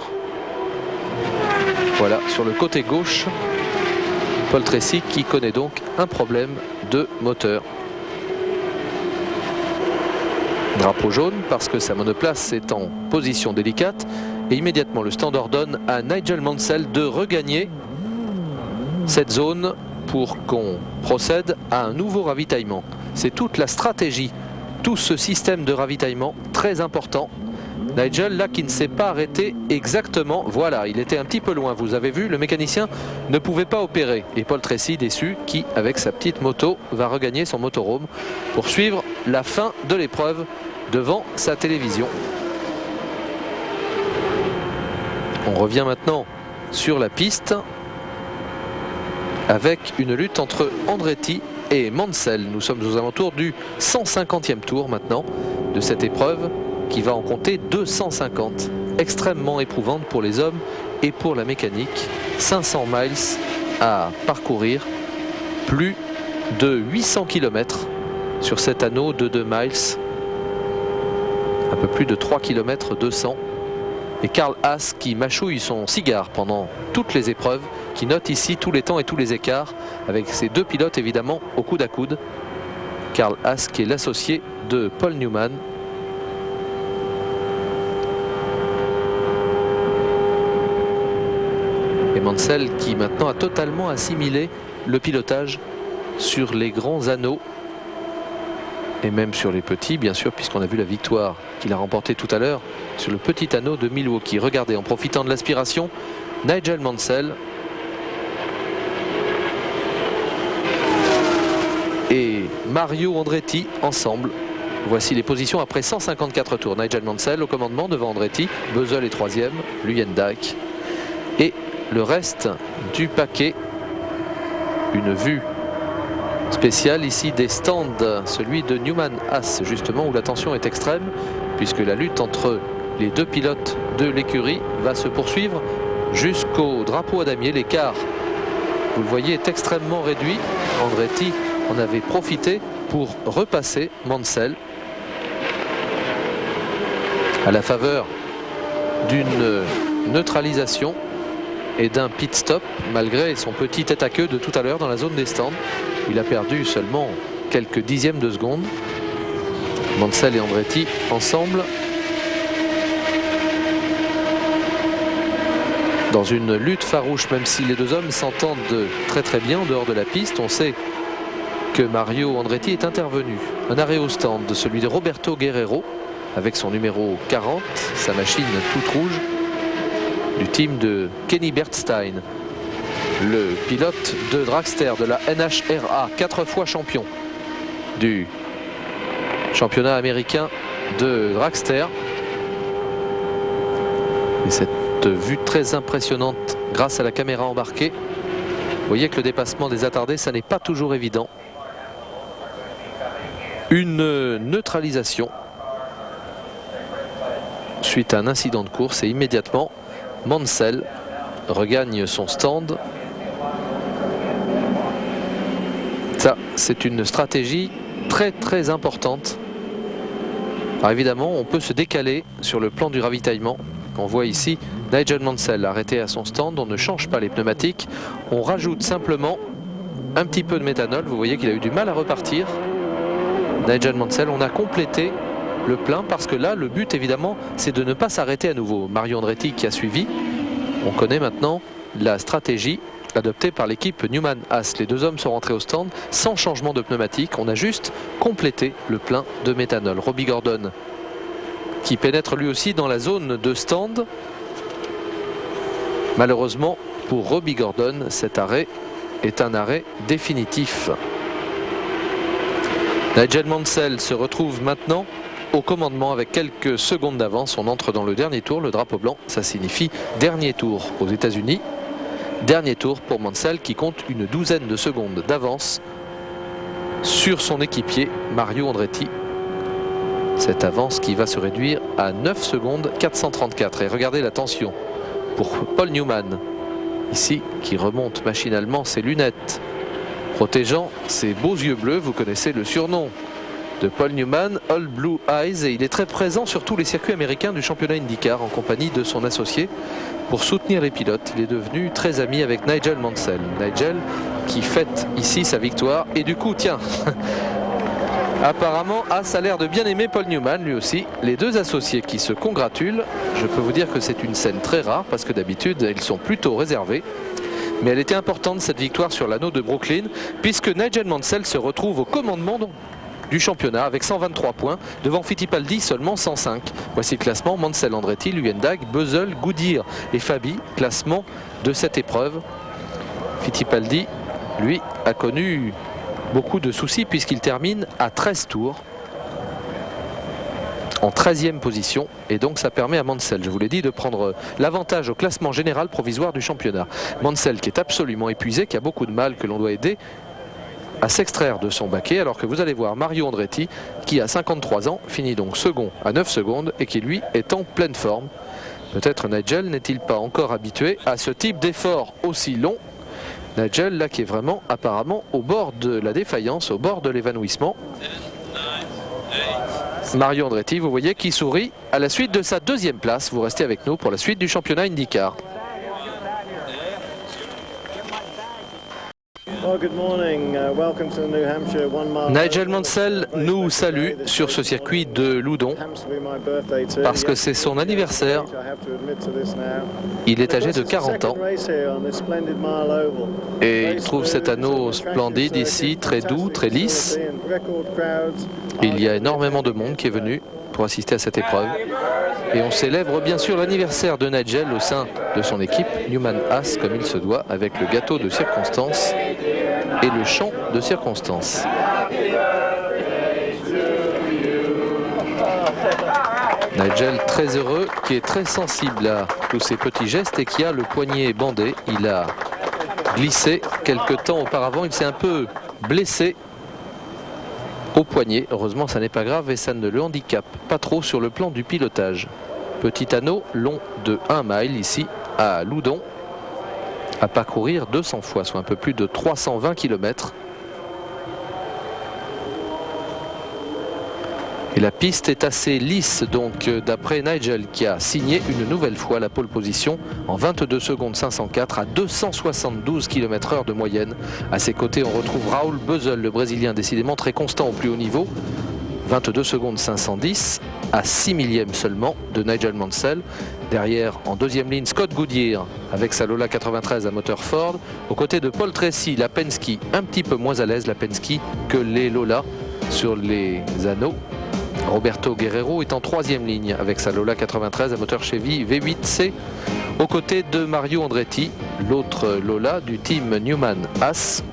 Voilà, sur le côté gauche, Paul Tracy qui connaît donc un problème de moteur. Drapeau jaune parce que sa monoplace est en position délicate et immédiatement le stand ordonne à Nigel Mansell de regagner cette zone pour qu'on procède à un nouveau ravitaillement. C'est toute la stratégie, tout ce système de ravitaillement très important Nigel là qui ne s'est pas arrêté exactement, voilà, il était un petit peu loin, vous avez vu, le mécanicien ne pouvait pas opérer. Et Paul Tracy déçu qui, avec sa petite moto, va regagner son motorhome pour suivre la fin de l'épreuve devant sa télévision. On revient maintenant sur la piste avec une lutte entre Andretti et Mansell. Nous sommes aux alentours du 150e tour maintenant de cette épreuve qui va en compter 250. Extrêmement éprouvante pour les hommes et pour la mécanique. 500 miles à parcourir, plus de 800 km sur cet anneau de 2 miles, un peu plus de 3 km 200. Et Karl Haas qui mâchouille son cigare pendant toutes les épreuves, qui note ici tous les temps et tous les écarts avec ses deux pilotes évidemment au coude à coude. Karl Haas qui est l'associé de Paul Newman. Et Mansell qui maintenant a totalement assimilé le pilotage sur les grands anneaux et même sur les petits, bien sûr, puisqu'on a vu la victoire qu'il a remportée tout à l'heure sur le petit anneau de Milwaukee. Regardez, en profitant de l'aspiration, Nigel Mansell et Mario Andretti ensemble. Voici les positions après 154 tours. Nigel Mansell au commandement devant Andretti, Bösel est troisième, Luyendijk et le reste du paquet. Une vue spéciale ici des stands, celui de Newman Haas justement où la tension est extrême puisque la lutte entre les deux pilotes de l'écurie va se poursuivre jusqu'au drapeau à damier. L'écart, vous le voyez, est extrêmement réduit. Andretti en avait profité pour repasser Mansell à la faveur d'une neutralisation et d'un pit stop malgré son petit tête à queue de tout à l'heure dans la zone des stands. Il a perdu seulement quelques dixièmes de seconde. Mansell et Andretti ensemble dans une lutte farouche, même si les deux hommes s'entendent très très bien en dehors de la piste. On sait que Mario Andretti est intervenu. Un arrêt au stand de celui de Roberto Guerrero avec son numéro 40, sa machine toute rouge du team de Kenny Bernstein, le pilote de dragster de la NHRA, 4 fois champion du championnat américain de dragster. Et cette vue très impressionnante grâce à la caméra embarquée. Vous voyez que le dépassement des attardés, ça n'est pas toujours évident. Une neutralisation suite à un incident de course et immédiatement Mansell regagne son stand. Ça, c'est une stratégie très très importante. Alors évidemment, on peut se décaler sur le plan du ravitaillement. On voit ici Nigel Mansell arrêté à son stand. On ne change pas les pneumatiques. On rajoute simplement un petit peu de méthanol. Vous voyez qu'il a eu du mal à repartir. Nigel Mansell, on a complété le plein parce que là, le but évidemment, c'est de ne pas s'arrêter à nouveau. Mario Andretti qui a suivi. On connaît maintenant la stratégie adoptée par l'équipe Newman Haas. Les deux hommes sont rentrés au stand sans changement de pneumatique. On a juste complété le plein de méthanol. Robbie Gordon qui pénètre lui aussi dans la zone de stand. Malheureusement pour Robbie Gordon, cet arrêt est un arrêt définitif. Nigel Mansell se retrouve maintenant au commandement avec quelques secondes d'avance. On entre dans le dernier tour, le drapeau blanc, ça signifie dernier tour aux États-Unis. Dernier tour pour Mansell qui compte une douzaine de secondes d'avance sur son équipier Mario Andretti. Cette avance qui va se réduire à 9 secondes 434. Et regardez la tension pour Paul Newman ici qui remonte machinalement ses lunettes protégeant ses beaux yeux bleus. Vous connaissez le surnom de Paul Newman, All Blue Eyes, et il est très présent sur tous les circuits américains du championnat IndyCar en compagnie de son associé pour soutenir les pilotes. Il est devenu très ami avec Nigel Mansell. Nigel qui fête ici sa victoire et du coup tiens apparemment Haas a l'air de bien aimer Paul Newman lui aussi. Les deux associés qui se congratulent. Je peux vous dire que c'est une scène très rare parce que d'habitude ils sont plutôt réservés. Mais elle était importante cette victoire sur l'anneau de Brooklyn puisque Nigel Mansell se retrouve au commandement du championnat avec 123 points, devant Fittipaldi seulement 105. Voici le classement: Mansell, Andretti, Luyendijk, Bösel, Goodyear et Fabi. Classement de cette épreuve. Fittipaldi, lui, a connu beaucoup de soucis puisqu'il termine à 13 tours en 13e position, et donc ça permet à Mansell, je vous l'ai dit, de prendre l'avantage au classement général provisoire du championnat. Mansell qui est absolument épuisé, qui a beaucoup de mal, que l'on doit aider à s'extraire de son baquet, alors que vous allez voir Mario Andretti qui a 53 ans, finit donc second à 9 secondes et qui lui est en pleine forme. Peut-être Nigel n'est-il pas encore habitué à ce type d'effort aussi long. Nigel là qui est vraiment apparemment au bord de la défaillance, au bord de l'évanouissement. Mario Andretti, vous voyez, qui sourit à la suite de sa deuxième place. Vous restez avec nous pour la suite du championnat IndyCar. Nigel Mansell nous salue sur ce circuit de Loudon parce que c'est son anniversaire. Il est âgé de 40 ans et il trouve cet anneau splendide ici, très doux, très lisse. Il y a énormément de monde qui est venu pour assister à cette épreuve. Et on célèbre bien sûr l'anniversaire de Nigel au sein de son équipe Newman Haas comme il se doit, avec le gâteau de circonstance et le chant de circonstance. Nigel très heureux, qui est très sensible à tous ces petits gestes et qui a le poignet bandé. Il a glissé quelque temps auparavant, il s'est un peu blessé au poignet. Heureusement ça n'est pas grave et ça ne le handicape pas trop sur le plan du pilotage. Petit anneau long de 1 mile ici à Loudon, à parcourir 200 fois, soit un peu plus de 320 km. Et la piste est assez lisse, donc d'après Nigel, qui a signé une nouvelle fois la pole position en 22 secondes 504 à 272 km/h de moyenne. À ses côtés, on retrouve Raoul Bösel, le Brésilien, décidément très constant au plus haut niveau. 22 secondes 510 à 6 millièmes seulement de Nigel Mansell. Derrière, en deuxième ligne, Scott Goodyear avec sa Lola 93 à moteur Ford. Aux côtés de Paul Tracy, la Penske, un petit peu moins à l'aise, la Penske, que les Lola sur les anneaux. Roberto Guerrero est en troisième ligne avec sa Lola 93 à moteur Chevy V8C. Aux côtés de Mario Andretti, l'autre Lola du team Newman Haas.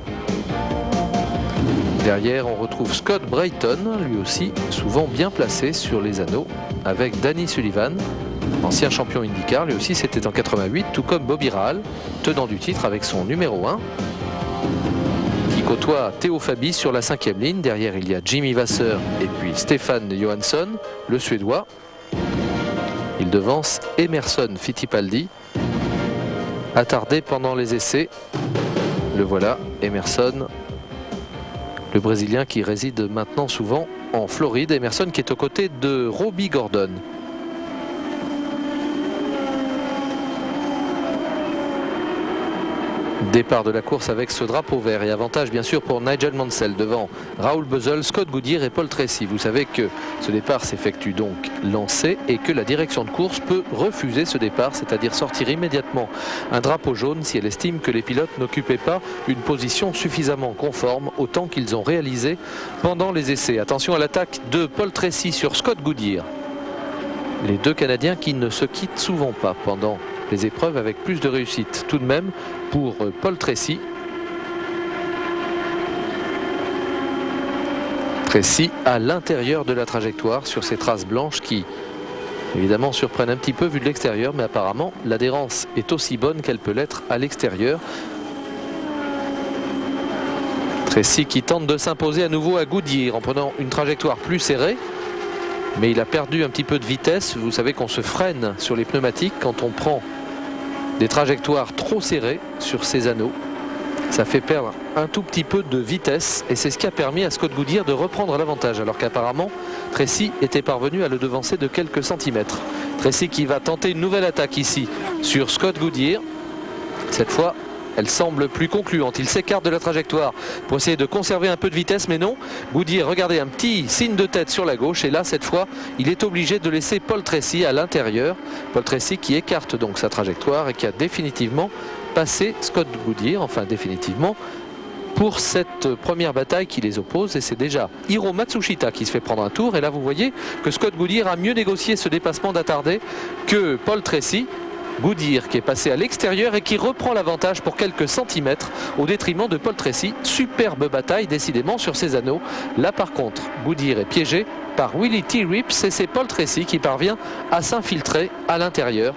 Derrière, on retrouve Scott Brayton, lui aussi souvent bien placé sur les anneaux, avec Danny Sullivan, ancien champion IndyCar. Lui aussi, c'était en 88, tout comme Bobby Rahal, tenant du titre avec son numéro 1, qui côtoie Theo Fabi sur la 5e ligne. Derrière, il y a Jimmy Vasser et puis Stefan Johansson, le Suédois. Il devance Emerson Fittipaldi, attardé pendant les essais. Le voilà, Emerson, le Brésilien qui réside maintenant souvent en Floride. Emerson qui est aux côtés de Robbie Gordon. Départ de la course avec ce drapeau vert et avantage bien sûr pour Nigel Mansell devant Raoul Bösel, Scott Goodyear et Paul Tracy. Vous savez que ce départ s'effectue donc lancé et que la direction de course peut refuser ce départ, c'est-à-dire sortir immédiatement un drapeau jaune si elle estime que les pilotes n'occupaient pas une position suffisamment conforme au temps qu'ils ont réalisé pendant les essais. Attention à l'attaque de Paul Tracy sur Scott Goodyear. Les deux Canadiens qui ne se quittent souvent pas pendant les épreuves avec plus de réussite. Tout de même pour Paul Tracy. Tracy à l'intérieur de la trajectoire sur ces traces blanches qui évidemment surprennent un petit peu vu de l'extérieur, mais apparemment l'adhérence est aussi bonne qu'elle peut l'être à l'extérieur. Tracy qui tente de s'imposer à nouveau à Goodyear en prenant une trajectoire plus serrée. Mais il a perdu un petit peu de vitesse. Vous savez qu'on se freine sur les pneumatiques quand on prend des trajectoires trop serrées sur ces anneaux. Ça fait perdre un tout petit peu de vitesse et c'est ce qui a permis à Scott Goodyear de reprendre l'avantage, alors qu'apparemment Tracy était parvenu à le devancer de quelques centimètres. Tracy qui va tenter une nouvelle attaque ici sur Scott Goodyear. Cette fois, elle semble plus concluante. Il s'écarte de la trajectoire pour essayer de conserver un peu de vitesse, mais non. Goodyear, regardez, un petit signe de tête sur la gauche. Et là, cette fois, il est obligé de laisser Paul Tracy à l'intérieur. Paul Tracy qui écarte donc sa trajectoire et qui a définitivement passé Scott Goodyear. Enfin, définitivement, pour cette première bataille qui les oppose, et c'est déjà Hiro Matsushita qui se fait prendre un tour. Et là vous voyez que Scott Goodyear a mieux négocié ce dépassement d'attardé que Paul Tracy. Goodyear qui est passé à l'extérieur et qui reprend l'avantage pour quelques centimètres au détriment de Paul Tracy. Superbe bataille décidément sur ces anneaux. Là par contre Goodyear est piégé par Willie T. Rips et c'est Paul Tracy qui parvient à s'infiltrer à l'intérieur,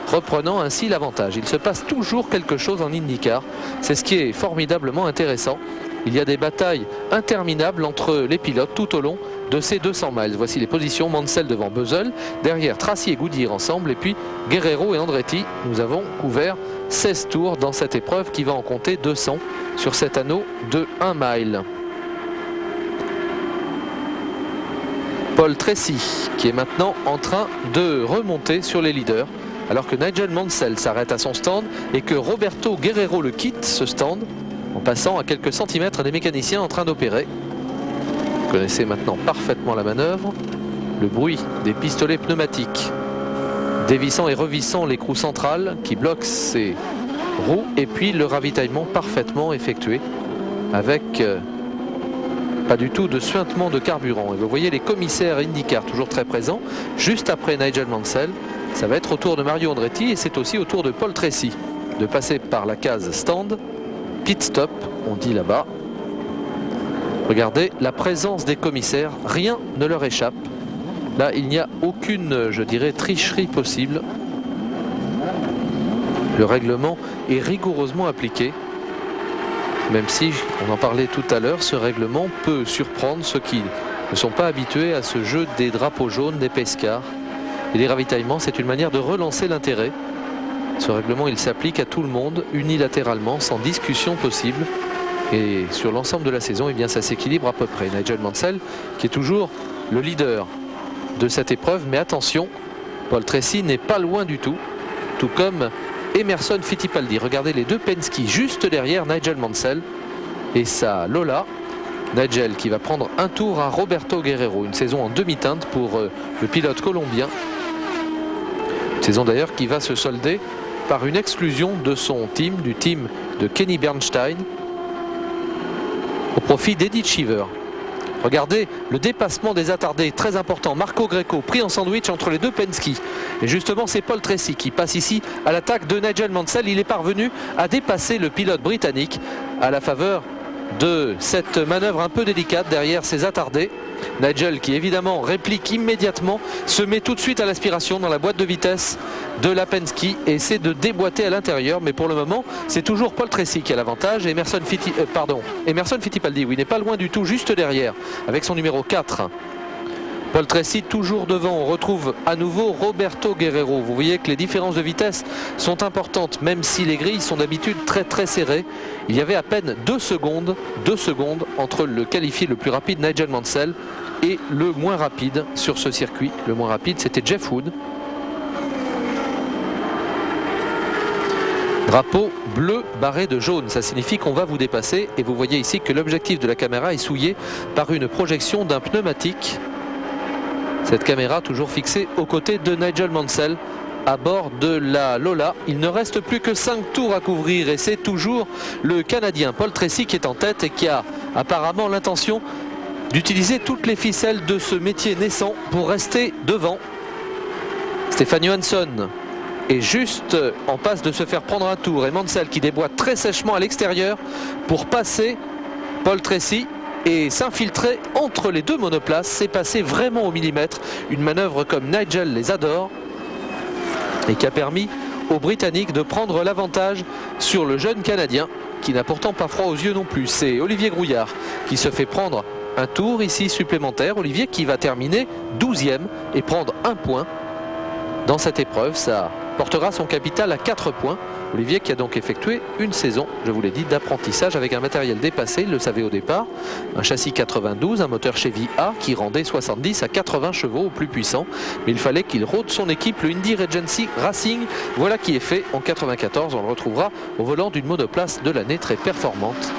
reprenant ainsi l'avantage. Il se passe toujours quelque chose en IndyCar, c'est ce qui est formidablement intéressant. Il y a des batailles interminables entre les pilotes tout au long de ces 200 miles. Voici les positions: Mansell devant Beuzell, derrière Tracy et Goodyear ensemble, et puis Guerrero et Andretti. Nous avons couvert 16 tours dans cette épreuve qui va en compter 200 sur cet anneau de 1 mile. Paul Tracy qui est maintenant en train de remonter sur les leaders, alors que Nigel Mansell s'arrête à son stand et que Roberto Guerrero le quitte, ce stand, en passant à quelques centimètres des mécaniciens en train d'opérer. Vous connaissez maintenant parfaitement la manœuvre, le bruit des pistolets pneumatiques dévissant et revissant l'écrou central qui bloque ces roues, et puis le ravitaillement parfaitement effectué avec pas du tout de suintement de carburant. Et vous voyez les commissaires IndyCar toujours très présents. Juste après Nigel Mansell, ça va être au tour de Mario Andretti, et c'est aussi au tour de Paul Tracy de passer par la case stand, pit stop, on dit là-bas. Regardez la présence des commissaires, rien ne leur échappe. Là, il n'y a aucune, je dirais, tricherie possible. Le règlement est rigoureusement appliqué. Même si, on en parlait tout à l'heure, ce règlement peut surprendre ceux qui ne sont pas habitués à ce jeu des drapeaux jaunes, des pescars et des ravitaillements. C'est une manière de relancer l'intérêt. Ce règlement, il s'applique à tout le monde, unilatéralement, sans discussion possible. Et sur l'ensemble de la saison, eh bien, ça s'équilibre à peu près. Nigel Mansell qui est toujours le leader de cette épreuve. Mais attention, Paul Tracy n'est pas loin du tout comme Emerson Fittipaldi. Regardez les deux Penske juste derrière Nigel Mansell et sa Lola. Nigel qui va prendre un tour à Roberto Guerrero. Une saison en demi-teinte pour le pilote colombien. Une saison d'ailleurs qui va se solder par une exclusion de son team, du team de Kenny Bernstein, au profit d'Eddie Cheever. Regardez le dépassement des attardés, très important. Marco Greco pris en sandwich entre les deux Penske. Et justement, c'est Paul Tracy qui passe ici à l'attaque de Nigel Mansell. Il est parvenu à dépasser le pilote britannique à la faveur de cette manœuvre un peu délicate derrière ses attardés. Nigel qui évidemment réplique immédiatement, se met tout de suite à l'aspiration dans la boîte de vitesse de la Penske et essaie de déboîter à l'intérieur, mais pour le moment c'est toujours Paul Tracy qui a l'avantage. Emerson Fittipaldi, oui, n'est pas loin du tout, juste derrière avec son numéro 4. Paul Tracy toujours devant. On retrouve à nouveau Roberto Guerrero. Vous voyez que les différences de vitesse sont importantes, même si les grilles sont d'habitude très serrées. Il y avait à peine 2 secondes entre le qualifié le plus rapide Nigel Mansell et le moins rapide sur ce circuit. Le moins rapide, c'était Jeff Wood. Drapeau bleu barré de jaune, ça signifie qu'on va vous dépasser. Et vous voyez ici que l'objectif de la caméra est souillé par une projection d'un pneumatique. Cette caméra toujours fixée aux côtés de Nigel Mansell à bord de la Lola. Il ne reste plus que 5 tours à couvrir et c'est toujours le Canadien Paul Tracy qui est en tête et qui a apparemment l'intention d'utiliser toutes les ficelles de ce métier naissant pour rester devant. Stéphane Johansson est juste en passe de se faire prendre un tour et Mansell qui déboîte très sèchement à l'extérieur pour passer Paul Tracy et s'infiltrer entre les deux monoplaces. C'est passé vraiment au millimètre, une manœuvre comme Nigel les adore et qui a permis aux Britanniques de prendre l'avantage sur le jeune Canadien qui n'a pourtant pas froid aux yeux non plus. C'est Olivier Grouillard qui se fait prendre un tour ici supplémentaire. Olivier qui va terminer 12e et prendre un point dans cette épreuve. Ça portera son capital à 4 points. Olivier qui a donc effectué une saison, je vous l'ai dit, d'apprentissage avec un matériel dépassé, il le savait au départ, un châssis 92, un moteur Chevy A qui rendait 70 à 80 chevaux au plus puissant, mais il fallait qu'il rôde son équipe, le Indy Regency Racing. Voilà qui est fait en 94, on le retrouvera au volant d'une monoplace de l'année très performante.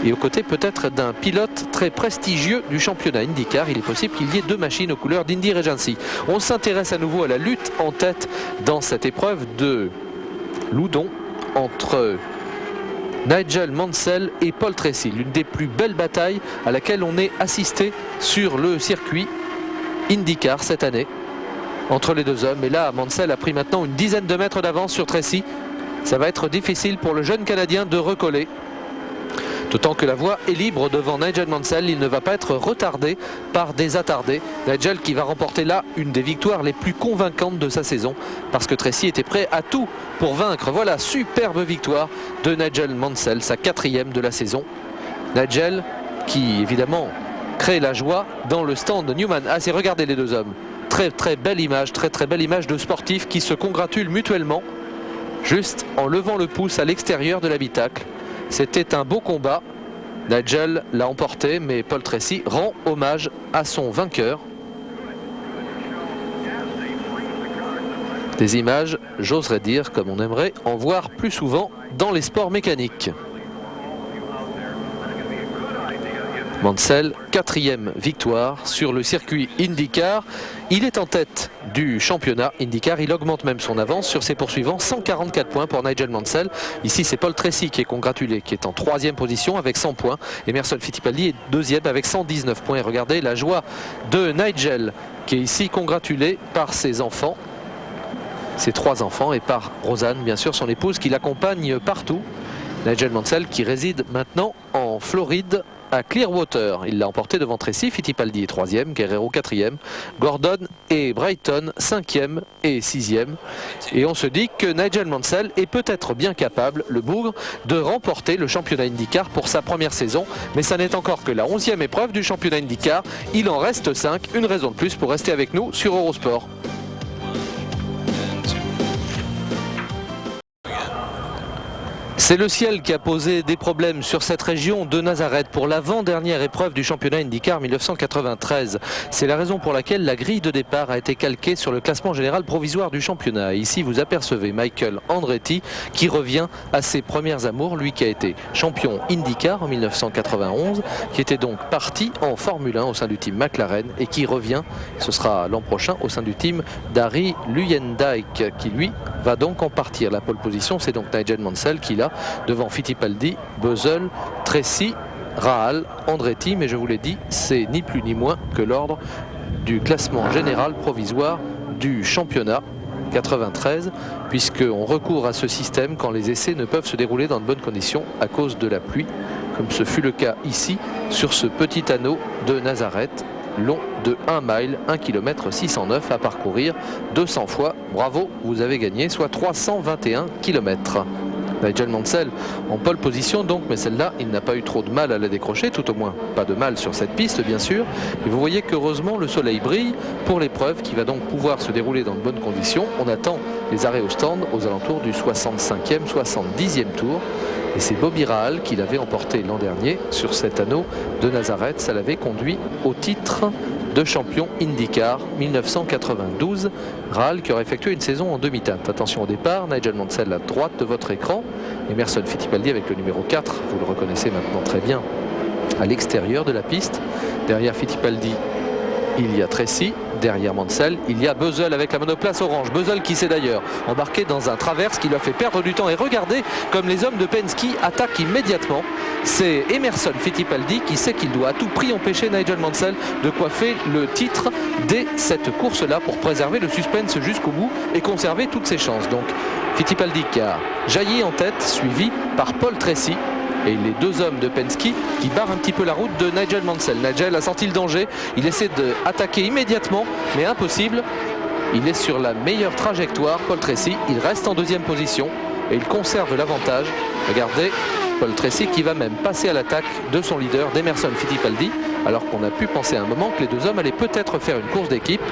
Et aux côtés peut-être d'un pilote très prestigieux du championnat IndyCar, il est possible qu'il y ait 2 machines aux couleurs d'Indy Regency. On s'intéresse à nouveau à la lutte en tête dans cette épreuve de Loudon entre Nigel Mansell et Paul Tracy. L'une des plus belles batailles à laquelle on ait assisté sur le circuit IndyCar cette année entre les deux hommes. Et là, Mansell a pris maintenant une dizaine de mètres d'avance sur Tracy. Ça va être difficile pour le jeune Canadien de recoller. D'autant que la voie est libre devant Nigel Mansell, il ne va pas être retardé par des attardés. Nigel qui va remporter là une des victoires les plus convaincantes de sa saison, parce que Tracy était prêt à tout pour vaincre. Voilà, superbe victoire de Nigel Mansell, sa 4e de la saison. Nigel qui évidemment crée la joie dans le stand de Newman. Ah, c'est regardez les deux hommes. Très belle image, très belle image de sportifs qui se congratulent mutuellement, juste en levant le pouce à l'extérieur de l'habitacle. C'était un beau combat. Nigel l'a emporté, mais Paul Tracy rend hommage à son vainqueur. Des images, j'oserais dire, comme on aimerait en voir plus souvent dans les sports mécaniques. Mansell, 4e victoire sur le circuit IndyCar. Il est en tête du championnat IndyCar. Il augmente même son avance sur ses poursuivants. 144 points pour Nigel Mansell. Ici, c'est Paul Tracy qui est congratulé, qui est en 3e position avec 100 points. Emerson Fittipaldi est 2e avec 119 points. Et regardez la joie de Nigel, qui est ici congratulé par ses enfants, ses 3 enfants, et par Rosanne, bien sûr, son épouse, qui l'accompagne partout. Nigel Mansell qui réside maintenant en Floride, à Clearwater. Il l'a emporté devant Tracy. Fittipaldi est 3e, Guerrero 4e, Gordon et Brighton 5e et 6e. Et on se dit que Nigel Mansell est peut-être bien capable, le bougre, de remporter le championnat IndyCar pour sa première saison. Mais ça n'est encore que la 11e épreuve du championnat IndyCar. Il en reste 5, une raison de plus pour rester avec nous sur Eurosport. C'est le ciel qui a posé des problèmes sur cette région de Nazareth pour l'avant-dernière épreuve du championnat IndyCar 1993. C'est la raison pour laquelle la grille de départ a été calquée sur le classement général provisoire du championnat. Et ici, vous apercevez Michael Andretti qui revient à ses premières amours, lui qui a été champion IndyCar en 1991, qui était donc parti en Formule 1 au sein du team McLaren et qui revient, ce sera l'an prochain, au sein du team d'Harry Luyendijk, qui lui va donc en partir. La pole position, c'est donc Nigel Mansell qui l'a devant Fittipaldi, Buzzell, Tracy, Rahal, Andretti, mais je vous l'ai dit, c'est ni plus ni moins que l'ordre du classement général provisoire du championnat 93, puisqu'on recourt à ce système quand les essais ne peuvent se dérouler dans de bonnes conditions à cause de la pluie, comme ce fut le cas ici sur ce petit anneau de Nazareth, long de 1 mile, 1 km 609 à parcourir 200 fois. Bravo, vous avez gagné, soit 321 km. Nigel Mansell en pole position donc, mais celle-là il n'a pas eu trop de mal à la décrocher, tout au moins pas de mal sur cette piste bien sûr. Et vous voyez qu'heureusement le soleil brille pour l'épreuve qui va donc pouvoir se dérouler dans de bonnes conditions. On attend les arrêts au stand aux alentours du 65e, 70e tour. Et c'est Bobby Rahal qui l'avait emporté l'an dernier sur cet anneau de Nazareth. Ça l'avait conduit au titre de champion IndyCar 1992. Rahal qui aurait effectué une saison en demi-teinte. Attention au départ, Nigel Mansell à droite de votre écran. Emerson Fittipaldi avec le numéro 4, vous le reconnaissez maintenant très bien, à l'extérieur de la piste. Derrière Fittipaldi, il y a Tracy. Derrière Mansell, il y a Buzzell avec la monoplace orange. Buzzell qui s'est d'ailleurs embarqué dans un traverse qui lui a fait perdre du temps. Et regardez comme les hommes de Penske attaquent immédiatement. C'est Emerson Fittipaldi qui sait qu'il doit à tout prix empêcher Nigel Mansell de coiffer le titre dès cette course-là pour préserver le suspense jusqu'au bout et conserver toutes ses chances. Donc Fittipaldi qui a jailli en tête, suivi par Paul Tracy. Et les deux hommes de Penske qui barrent un petit peu la route de Nigel Mansell. Nigel a senti le danger, il essaie d'attaquer immédiatement, mais impossible. Il est sur la meilleure trajectoire, Paul Tracy, il reste en 2e position et il conserve l'avantage. Regardez, Paul Tracy qui va même passer à l'attaque de son leader, d'Emerson Fittipaldi, alors qu'on a pu penser à un moment que les deux hommes allaient peut-être faire une course d'équipe.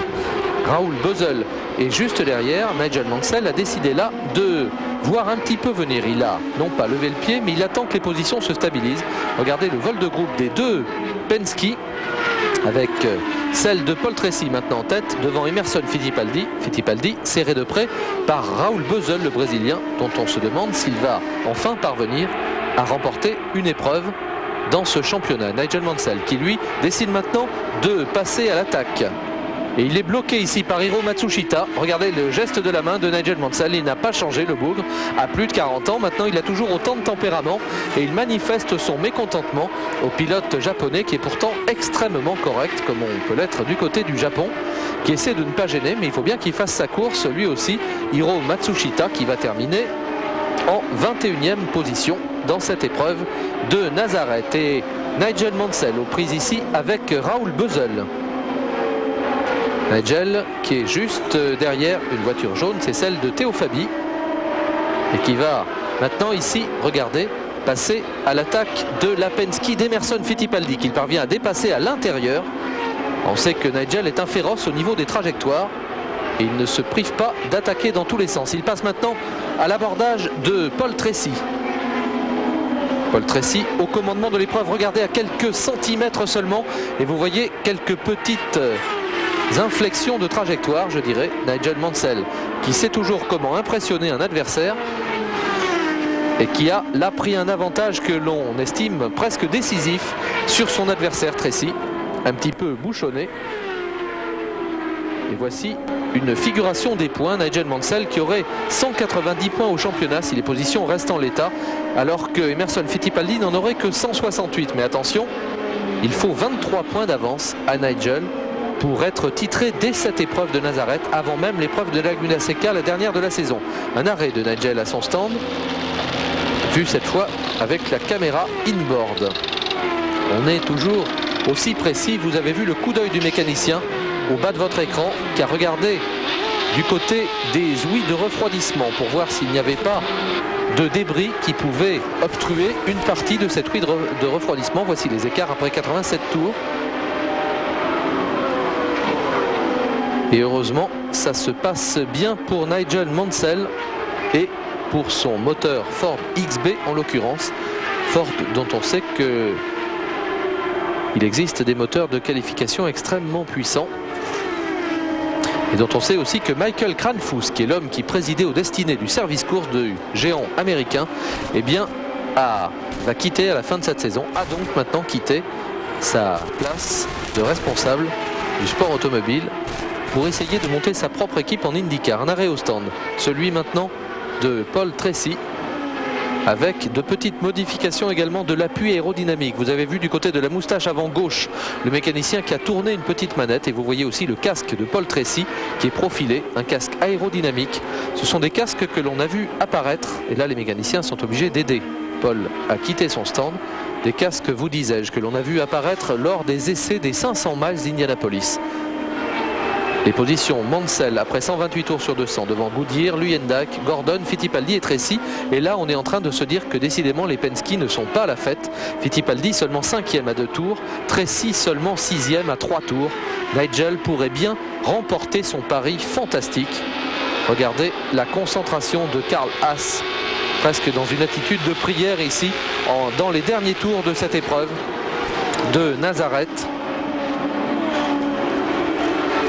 Raoul Buzzell est juste derrière. Nigel Mansell a décidé là de voir un petit peu venir. Il a non pas levé le pied, mais il attend que les positions se stabilisent. Regardez le vol de groupe des deux Penske avec celle de Paul Tracy maintenant en tête devant Emerson Fittipaldi. Fittipaldi serré de près par Raoul Buzzell, le Brésilien, dont on se demande s'il va enfin parvenir à remporter une épreuve dans ce championnat. Nigel Mansell qui lui décide maintenant de passer à l'attaque. Et il est bloqué ici par Hiro Matsushita. Regardez le geste de la main de Nigel Mansell. Il n'a pas changé, le bougre, à plus de 40 ans. Maintenant, il a toujours autant de tempérament et il manifeste son mécontentement au pilote japonais qui est pourtant extrêmement correct, comme on peut l'être du côté du Japon, qui essaie de ne pas gêner, mais il faut bien qu'il fasse sa course, lui aussi, Hiro Matsushita, qui va terminer en 21e position dans cette épreuve de Nazareth. Et Nigel Mansell aux prises ici avec Raoul Beuzell. Nigel qui est juste derrière une voiture jaune, c'est celle de Théo Fabi, et qui va maintenant ici, regardez, passer à l'attaque de la Penske d'Emerson Fittipaldi qu'il parvient à dépasser à l'intérieur. On sait que Nigel est un féroce au niveau des trajectoires et il ne se prive pas d'attaquer dans tous les sens. Il passe maintenant à l'abordage de Paul Tracy. Paul Tracy au commandement de l'épreuve, regardez, à quelques centimètres seulement, et vous voyez quelques petites inflexions de trajectoire, je dirais. Nigel Mansell qui sait toujours comment impressionner un adversaire et qui a là pris un avantage que l'on estime presque décisif sur son adversaire Tracy, un petit peu bouchonné. Et voici une figuration des points. Nigel Mansell qui aurait 190 points au championnat si les positions restent en l'état, alors que Emerson Fittipaldi n'en aurait que 168. Mais attention, il faut 23 points d'avance à Nigel pour être titré dès cette épreuve de Nazareth, avant même l'épreuve de Laguna Seca, la dernière de la saison. Un arrêt de Nigel à son stand, vu cette fois avec la caméra inboard. On est toujours aussi précis. Vous avez vu le coup d'œil du mécanicien au bas de votre écran qui a regardé du côté des ouïes de refroidissement pour voir s'il n'y avait pas de débris qui pouvaient obstruer une partie de cette ouïe de refroidissement. Voici les écarts après 87 tours. Et heureusement, ça se passe bien pour Nigel Mansell et pour son moteur Ford XB en l'occurrence. Ford dont on sait que il existe des moteurs de qualification extrêmement puissants. Et dont on sait aussi que Michael Kranfus, qui est l'homme qui présidait aux destinées du service course du géant américain, eh bien, va quitter à la fin de cette saison, a donc maintenant quitté sa place de responsable du sport automobile pour essayer de monter sa propre équipe en IndyCar. Un arrêt au stand, celui maintenant de Paul Tracy, avec de petites modifications également de l'appui aérodynamique. Vous avez vu du côté de la moustache avant gauche le mécanicien qui a tourné une petite manette, et vous voyez aussi le casque de Paul Tracy qui est profilé, un casque aérodynamique. Ce sont des casques que l'on a vu apparaître, et là les mécaniciens sont obligés d'aider Paul à quitter son stand. Des casques, vous disais-je, que l'on a vu apparaître lors des essais des 500 miles d'Indianapolis. Les positions: Mansell après 128 tours sur 200 devant Goodyear, Luyendijk, Gordon, Fittipaldi et Tracy. Et là on est en train de se dire que décidément les Penske ne sont pas à la fête. Fittipaldi seulement 5e à 2 tours, Tracy seulement 6e à 3 tours. Nigel pourrait bien remporter son pari fantastique. Regardez la concentration de Carl Haas, presque dans une attitude de prière ici dans les derniers tours de cette épreuve de Nazareth.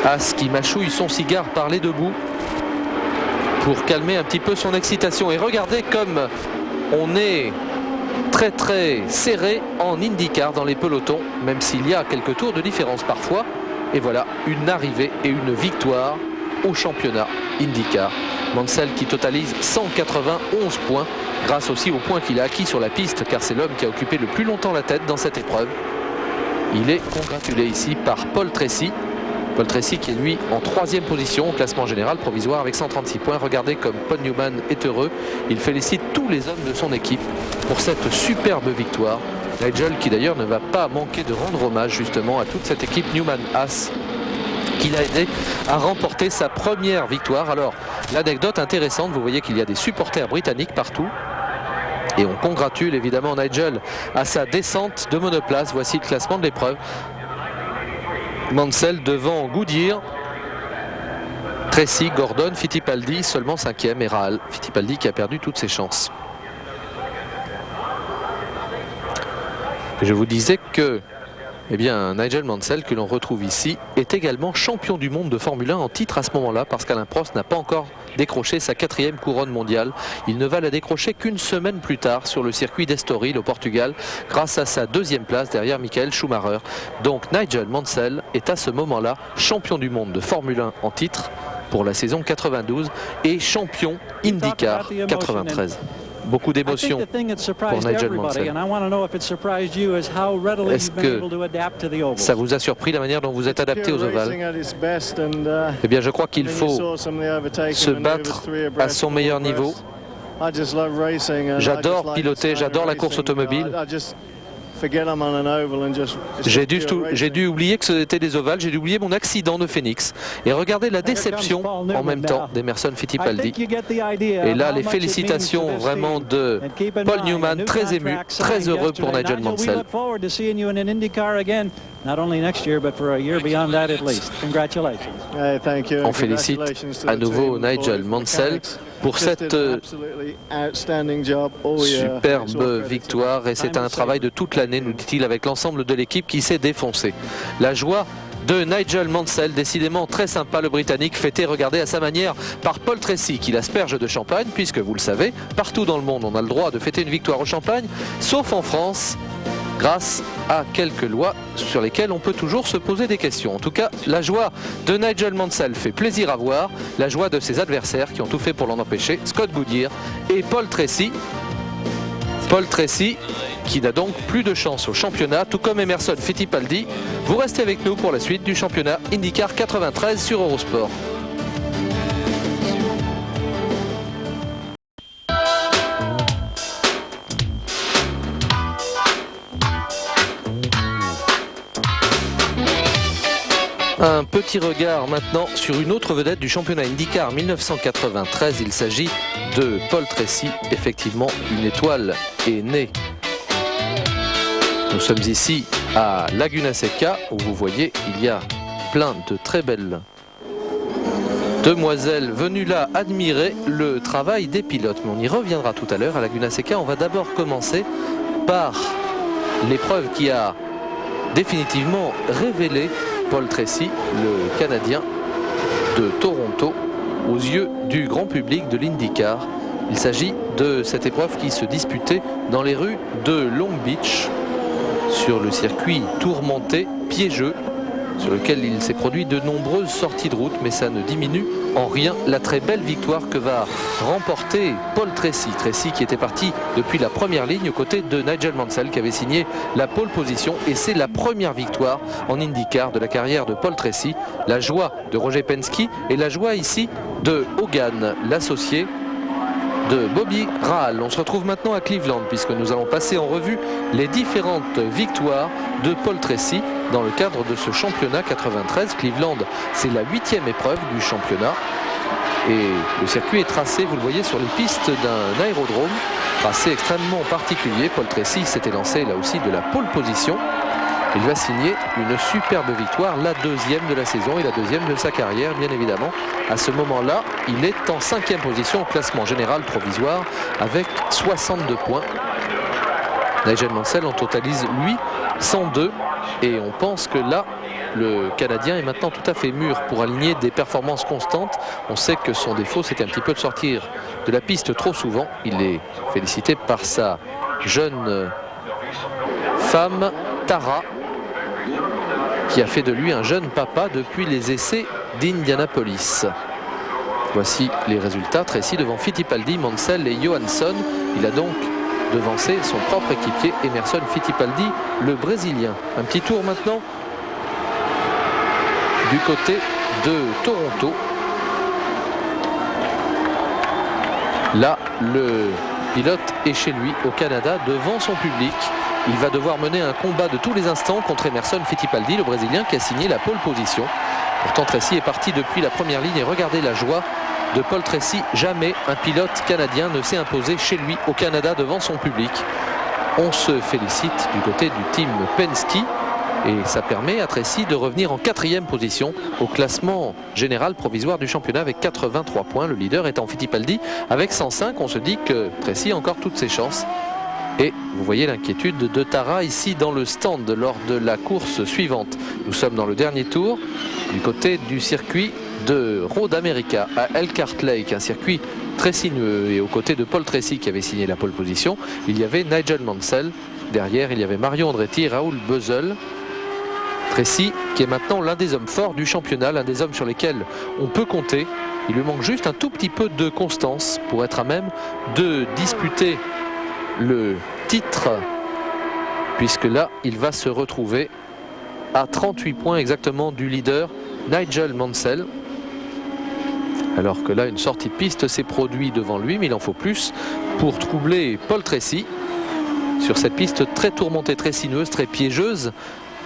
Haas qui mâchouille son cigare par les deux bouts pour calmer un petit peu son excitation. Et regardez comme on est très très serré en IndyCar dans les pelotons, même s'il y a quelques tours de différence parfois. Et voilà une arrivée et une victoire au championnat IndyCar. Mansell qui totalise 191 points grâce aussi aux points qu'il a acquis sur la piste, car c'est l'homme qui a occupé le plus longtemps la tête dans cette épreuve. Il est congratulé ici par Paul Tracy. Paul Tracy qui est lui en 3e position au classement général provisoire avec 136 points. Regardez comme Paul Newman est heureux. Il félicite tous les hommes de son équipe pour cette superbe victoire. Nigel qui d'ailleurs ne va pas manquer de rendre hommage justement à toute cette équipe Newman-Haas qui l'a aidé à remporter sa première victoire. Alors l'anecdote intéressante, vous voyez qu'il y a des supporters britanniques partout. Et on congratule évidemment Nigel à sa descente de monoplace. Voici le classement de l'épreuve. Mansell devant Goodyear, Tracy, Gordon, Fittipaldi seulement 5e et Rahal. Fittipaldi qui a perdu toutes ses chances. Je vous disais que Eh bien, Nigel Mansell, que l'on retrouve ici, est également champion du monde de Formule 1 en titre à ce moment-là, parce qu'Alain Prost n'a pas encore décroché sa 4e couronne mondiale. Il ne va la décrocher qu'une semaine plus tard sur le circuit d'Estoril au Portugal, grâce à sa 2e place derrière Michael Schumacher. Donc Nigel Mansell est à ce moment-là champion du monde de Formule 1 en titre pour la saison 92 et champion IndyCar 93. Beaucoup d'émotions pour Nigel Mansell. Est-ce que ça vous a surpris la manière dont vous êtes adapté aux ovales? Eh bien, je crois qu'il faut se battre à son meilleur niveau. J'adore piloter, j'adore la course automobile. J'ai dû oublier que c'était des ovales, j'ai dû oublier mon accident de Phoenix et regarder la déception en même temps d'Emerson Fittipaldi. Et là, les félicitations vraiment de Paul Newman, très ému, très heureux pour Nigel Mansell. On félicite à nouveau Nigel Mansell pour cette superbe victoire, et c'est un travail de toute l'année, nous dit-il, avec l'ensemble de l'équipe qui s'est défoncée. La joie de Nigel Mansell, décidément très sympa le Britannique, fêté, regardé à sa manière par Paul Tracy qui l'asperge de champagne, puisque vous le savez, partout dans le monde on a le droit de fêter une victoire au champagne, sauf en France, grâce à quelques lois sur lesquelles on peut toujours se poser des questions. En tout cas, la joie de Nigel Mansell fait plaisir à voir, la joie de ses adversaires qui ont tout fait pour l'en empêcher, Scott Goodyear et Paul Tracy. Paul Tracy qui n'a donc plus de chance au championnat, tout comme Emerson Fittipaldi. Vous restez avec nous pour la suite du championnat IndyCar 93 sur Eurosport. Un petit regard maintenant sur une autre vedette du championnat IndyCar 1993. Il s'agit de Paul Tracy. Effectivement, une étoile est née. Nous sommes ici à Laguna Seca où vous voyez, il y a plein de très belles demoiselles venues là admirer le travail des pilotes. Mais on y reviendra tout à l'heure à Laguna Seca. On va d'abord commencer par l'épreuve qui a définitivement révélé Paul Tracy, le Canadien de Toronto, aux yeux du grand public de l'IndyCar. Il s'agit de cette épreuve qui se disputait dans les rues de Long Beach, sur le circuit tourmenté, piégeux, sur lequel il s'est produit de nombreuses sorties de route, mais ça ne diminue en rien la très belle victoire que va remporter Paul Tracy. Tracy qui était parti depuis la première ligne aux côtés de Nigel Mansell qui avait signé la pole position, et c'est la première victoire en IndyCar de la carrière de Paul Tracy. La joie de Roger Penske et la joie ici de Hogan, l'associé de Bobby Rahal. On se retrouve maintenant à Cleveland puisque nous allons passer en revue les différentes victoires de Paul Tracy dans le cadre de ce championnat 93. Cleveland, c'est la 8e épreuve du championnat et le circuit est tracé, vous le voyez, sur les pistes d'un aérodrome, tracé extrêmement particulier. Paul Tracy s'était lancé là aussi de la pole position. Il va signer une superbe victoire, la 2e de la saison et la 2e de sa carrière, bien évidemment. À ce moment-là, il est en 5e position au classement général provisoire avec 62 points. Nigel Mansell en totalise, lui, 102. Et on pense que là, le Canadien est maintenant tout à fait mûr pour aligner des performances constantes. On sait que son défaut, c'était un petit peu de sortir de la piste trop souvent. Il est félicité par sa jeune femme, Tara, qui a fait de lui un jeune papa depuis les essais d'Indianapolis. Voici les résultats. Tracy devant Fittipaldi, Mansell et Johansson. Il a donc devancé son propre équipier Emerson Fittipaldi, le Brésilien. Un petit tour maintenant du côté de Toronto. Là, le pilote est chez lui au Canada devant son public. Il va devoir mener un combat de tous les instants contre Emerson Fittipaldi, le Brésilien qui a signé la pole position. Pourtant, Tracy est parti depuis la première ligne et regardez la joie de Paul Tracy. Jamais un pilote canadien ne s'est imposé chez lui au Canada devant son public. On se félicite du côté du team Penske et ça permet à Tracy de revenir en 4e position au classement général provisoire du championnat avec 83 points. Le leader étant Fittipaldi avec 105. On se dit que Tracy a encore toutes ses chances Et vous voyez l'inquiétude de Tara ici dans le stand lors de la course suivante. Nous sommes dans le dernier tour du côté du circuit de Road America à Elkhart Lake, un circuit très sinueux, et aux côtés de Paul Tracy qui avait signé la pole position, il y avait Nigel Mansell. Derrière, il y avait Mario Andretti et Raoul Boesel. Tracy qui est maintenant l'un des hommes forts du championnat, l'un des hommes sur lesquels on peut compter. Il lui manque juste un tout petit peu de constance pour être à même de disputer le titre, puisque là il va se retrouver à 38 points exactement du leader Nigel Mansell, alors que là une sortie de piste s'est produite devant lui, mais il en faut plus pour troubler Paul Tracy sur cette piste très tourmentée, très sinueuse, très piégeuse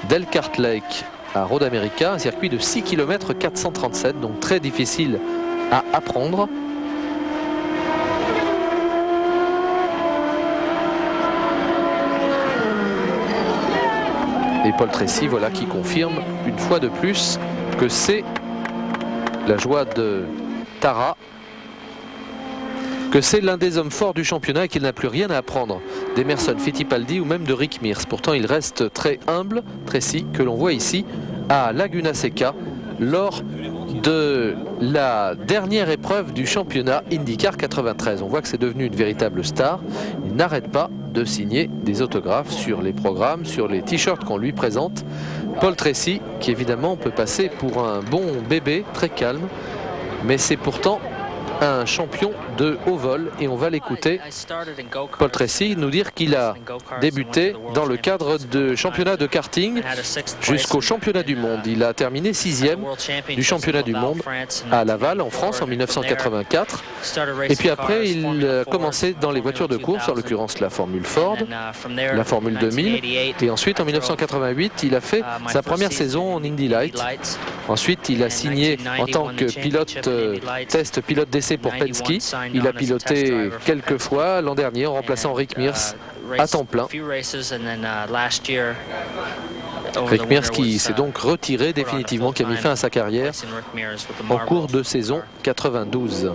d'Elkhart Lake à Road America, un circuit de 6 km 437, donc très difficile à apprendre. Et Paul Tracy, voilà, qui confirme une fois de plus que c'est la joie de Tara, que c'est l'un des hommes forts du championnat et qu'il n'a plus rien à apprendre d'Emerson Fittipaldi ou même de Rick Mears. Pourtant, il reste très humble, Tracy, que l'on voit ici à Laguna Seca lors de la dernière épreuve du championnat IndyCar 93. On voit que c'est devenu une véritable star. Il n'arrête pas de signer des autographes sur les programmes, sur les t-shirts qu'on lui présente. Paul Tracy, qui évidemment peut passer pour un bon bébé, très calme, mais c'est pourtant un champion de haut vol, et on va l'écouter, Paul Tracy, nous dire qu'il a débuté dans le cadre de championnat de karting jusqu'au championnat du monde. Il a terminé 6e du championnat du monde à Laval en France en 1984, et puis après il a commencé dans les voitures de course, en l'occurrence la Formule Ford, la Formule 2000, et ensuite en 1988 il a fait sa première saison en Indy Light. Ensuite il a signé en tant que pilote test, pilote d'essai pour Penske. Il a piloté quelques fois l'an dernier en remplaçant Rick Mears à temps plein. Rick Mears qui s'est donc retiré définitivement, qui a mis fin à sa carrière en cours de saison 92.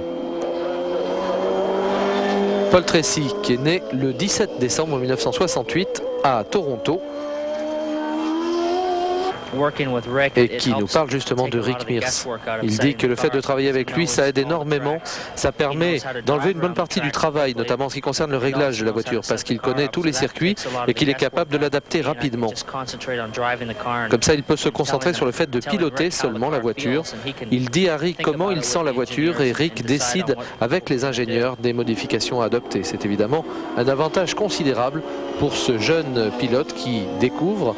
Paul Tracy qui est né le 17 décembre 1968 à Toronto, et qui nous parle justement de Rick Mears. Il dit que le fait de travailler avec lui, ça aide énormément, ça permet d'enlever une bonne partie du travail, notamment en ce qui concerne le réglage de la voiture, parce qu'il connaît tous les circuits et qu'il est capable de l'adapter rapidement. Comme ça, il peut se concentrer sur le fait de piloter seulement la voiture. Il dit à Rick comment il sent la voiture, et Rick décide avec les ingénieurs des modifications à adopter. C'est évidemment un avantage considérable pour ce jeune pilote qui découvre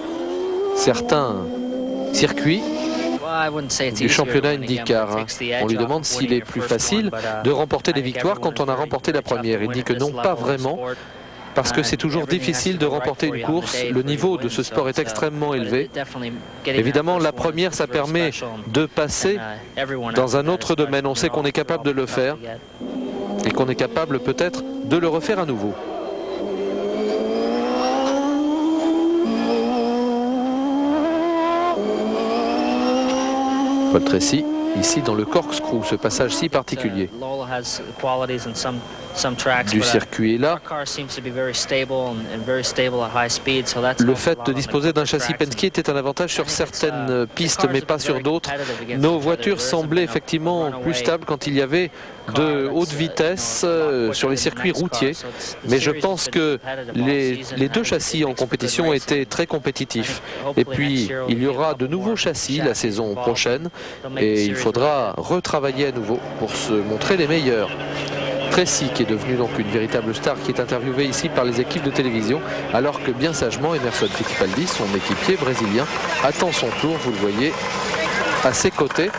certains circuit du championnat IndyCar. On lui demande s'il est plus facile de remporter des victoires quand on a remporté la première. Il dit que non, pas vraiment, parce que c'est toujours difficile de remporter une course. Le niveau de ce sport est extrêmement élevé. Évidemment, la première, ça permet de passer dans un autre domaine. On sait qu'on est capable de le faire et qu'on est capable peut-être de le refaire à nouveau. Paul Tracy, ici dans le corkscrew, ce passage si particulier du circuit est là. Le fait de disposer d'un châssis Penske était un avantage sur certaines pistes, mais pas sur d'autres. Nos voitures semblaient effectivement plus stables quand il y avait de haute vitesse sur les circuits routiers, mais je pense que les deux châssis en compétition étaient très compétitifs. Et puis il y aura de nouveaux châssis la saison prochaine, et il faudra retravailler à nouveau pour se montrer les meilleurs. Tracy qui est devenu donc une véritable star, qui est interviewé ici par les équipes de télévision, alors que bien sagement Emerson Fittipaldi, son équipier brésilien, attend son tour, vous le voyez, à ses côtés.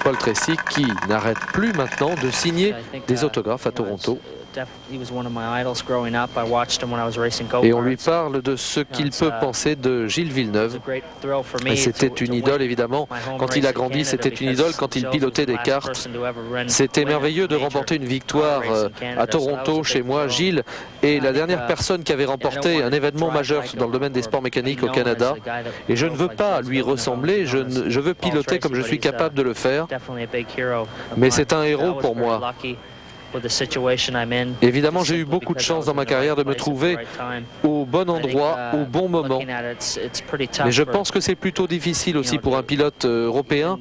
Paul Tracy qui n'arrête plus maintenant de signer des autographes à Toronto. Et on lui parle de ce qu'il peut penser de Gilles Villeneuve. Et c'était une idole évidemment. Quand il a grandi, c'était une idole quand il pilotait des karts. C'était merveilleux de remporter une victoire à Toronto chez moi. Gilles est la dernière personne qui avait remporté un événement majeur dans le domaine des sports mécaniques au Canada. Et je ne veux pas lui ressembler, je veux piloter comme je suis capable de le faire. Mais c'est un héros pour moi. Évidemment, j'ai eu beaucoup de chance dans ma carrière de me trouver au bon endroit, au bon moment. Mais je pense que c'est plutôt difficile aussi pour un pilote européen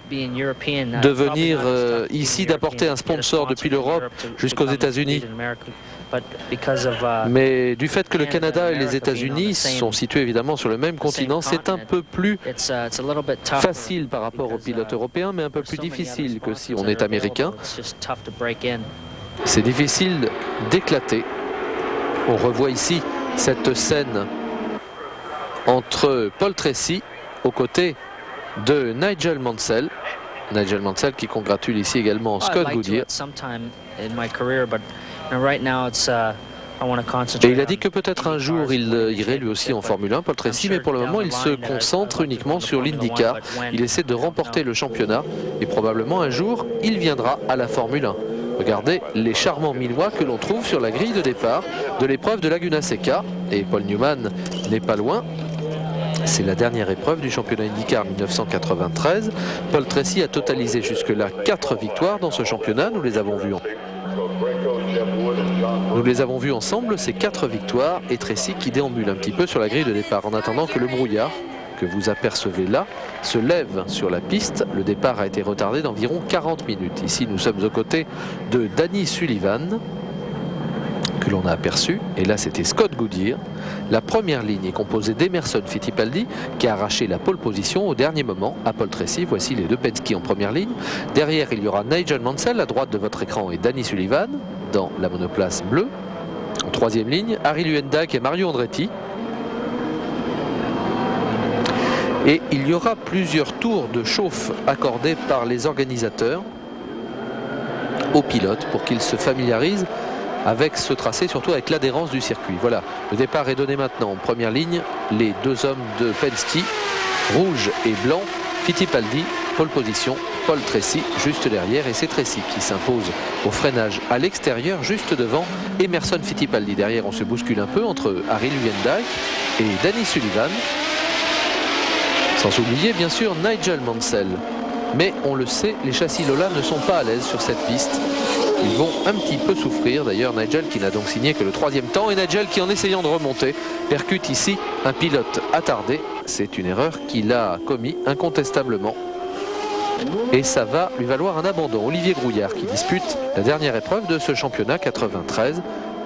de venir ici, d'apporter un sponsor depuis l'Europe jusqu'aux États-Unis. Mais du fait que le Canada et les États-Unis sont situés évidemment sur le même continent, c'est un peu plus facile par rapport aux pilotes européens, mais un peu plus difficile que si on est américain. C'est difficile d'éclater. On revoit ici cette scène entre Paul Tracy aux côtés de Nigel Mansell. Nigel Mansell qui congratule ici également Scott Goodyear. Et il a dit que peut-être un jour il irait lui aussi en Formule 1, Paul Tracy, mais pour le moment il se concentre uniquement sur l'IndyCar. Il essaie de remporter le championnat et probablement un jour il viendra à la Formule 1. Regardez les charmants Minois que l'on trouve sur la grille de départ de l'épreuve de Laguna Seca. Et Paul Newman n'est pas loin. C'est la dernière épreuve du championnat IndyCar 1993. Paul Tracy a totalisé jusque-là 4 victoires dans ce championnat. Nous les avons vus ensemble, ces 4 victoires. Et Tracy qui déambule un petit peu sur la grille de départ en attendant que le brouillard que vous apercevez là se lève sur la piste. Le départ a été retardé d'environ 40 minutes. Ici nous sommes aux côtés de Danny Sullivan que l'on a aperçu, et là c'était Scott Goodyear. La première ligne est composée d'Emerson Fittipaldi qui a arraché la pole position au dernier moment à Paul Tracy. Voici les deux Penske en première ligne. Derrière il y aura Nigel Mansell à droite de votre écran et Danny Sullivan dans la monoplace bleue. En troisième ligne, Harry Luendag et Mario Andretti. Et il y aura plusieurs tours de chauffe accordés par les organisateurs aux pilotes pour qu'ils se familiarisent avec ce tracé, surtout avec l'adhérence du circuit. Voilà, le départ est donné maintenant en première ligne. Les deux hommes de Penske, rouge et blanc, Fittipaldi, pole position, Paul Tracy juste derrière. Et c'est Tracy qui s'impose au freinage à l'extérieur, juste devant Emerson Fittipaldi. Derrière, on se bouscule un peu entre Harry Luendag et Danny Sullivan. Sans oublier bien sûr Nigel Mansell. Mais on le sait, les châssis Lola ne sont pas à l'aise sur cette piste. Ils vont un petit peu souffrir. D'ailleurs Nigel qui n'a donc signé que le 3e temps. Et Nigel qui, en essayant de remonter, percute ici un pilote attardé. C'est une erreur qu'il a commis incontestablement. Et ça va lui valoir un abandon. Olivier Grouillard qui dispute la dernière épreuve de ce championnat 93.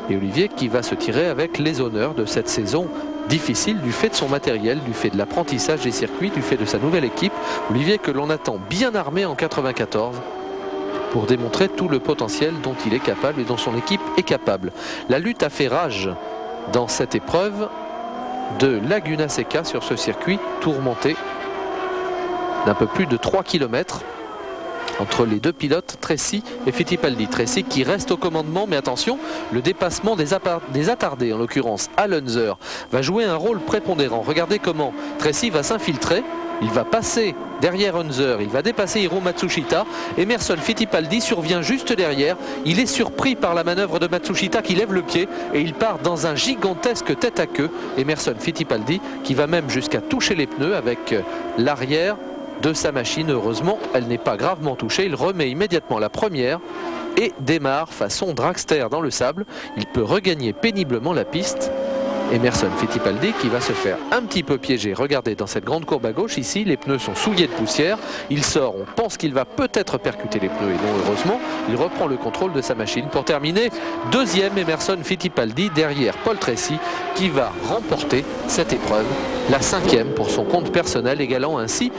Et Olivier qui va se tirer avec les honneurs de cette saison difficile du fait de son matériel, du fait de l'apprentissage des circuits, du fait de sa nouvelle équipe. Olivier que l'on attend bien armé en 94 pour démontrer tout le potentiel dont il est capable et dont son équipe est capable. La lutte a fait rage dans cette épreuve de Laguna Seca sur ce circuit tourmenté d'un peu plus de 3 km entre les deux pilotes, Tracy et Fittipaldi. Tracy qui reste au commandement, mais attention, le dépassement des attardés, en l'occurrence Al Unser, va jouer un rôle prépondérant. Regardez comment Tracy va s'infiltrer. Il va passer derrière Unser, il va dépasser Hiro Matsushita. Emerson Fittipaldi survient juste derrière. Il est surpris par la manœuvre de Matsushita qui lève le pied et il part dans un gigantesque tête à queue. Emerson Fittipaldi qui va même jusqu'à toucher les pneus avec l'arrière de sa machine. Heureusement, elle n'est pas gravement touchée. Il remet immédiatement la première et démarre façon dragster dans le sable. Il peut regagner péniblement la piste. Emerson Fittipaldi qui va se faire un petit peu piéger. Regardez dans cette grande courbe à gauche ici, les pneus sont souillés de poussière. Il sort, on pense qu'il va peut-être percuter les pneus et non, heureusement, il reprend le contrôle de sa machine. Pour terminer, deuxième Emerson Fittipaldi derrière Paul Tracy qui va remporter cette épreuve, la 5e pour son compte personnel, égalant ainsi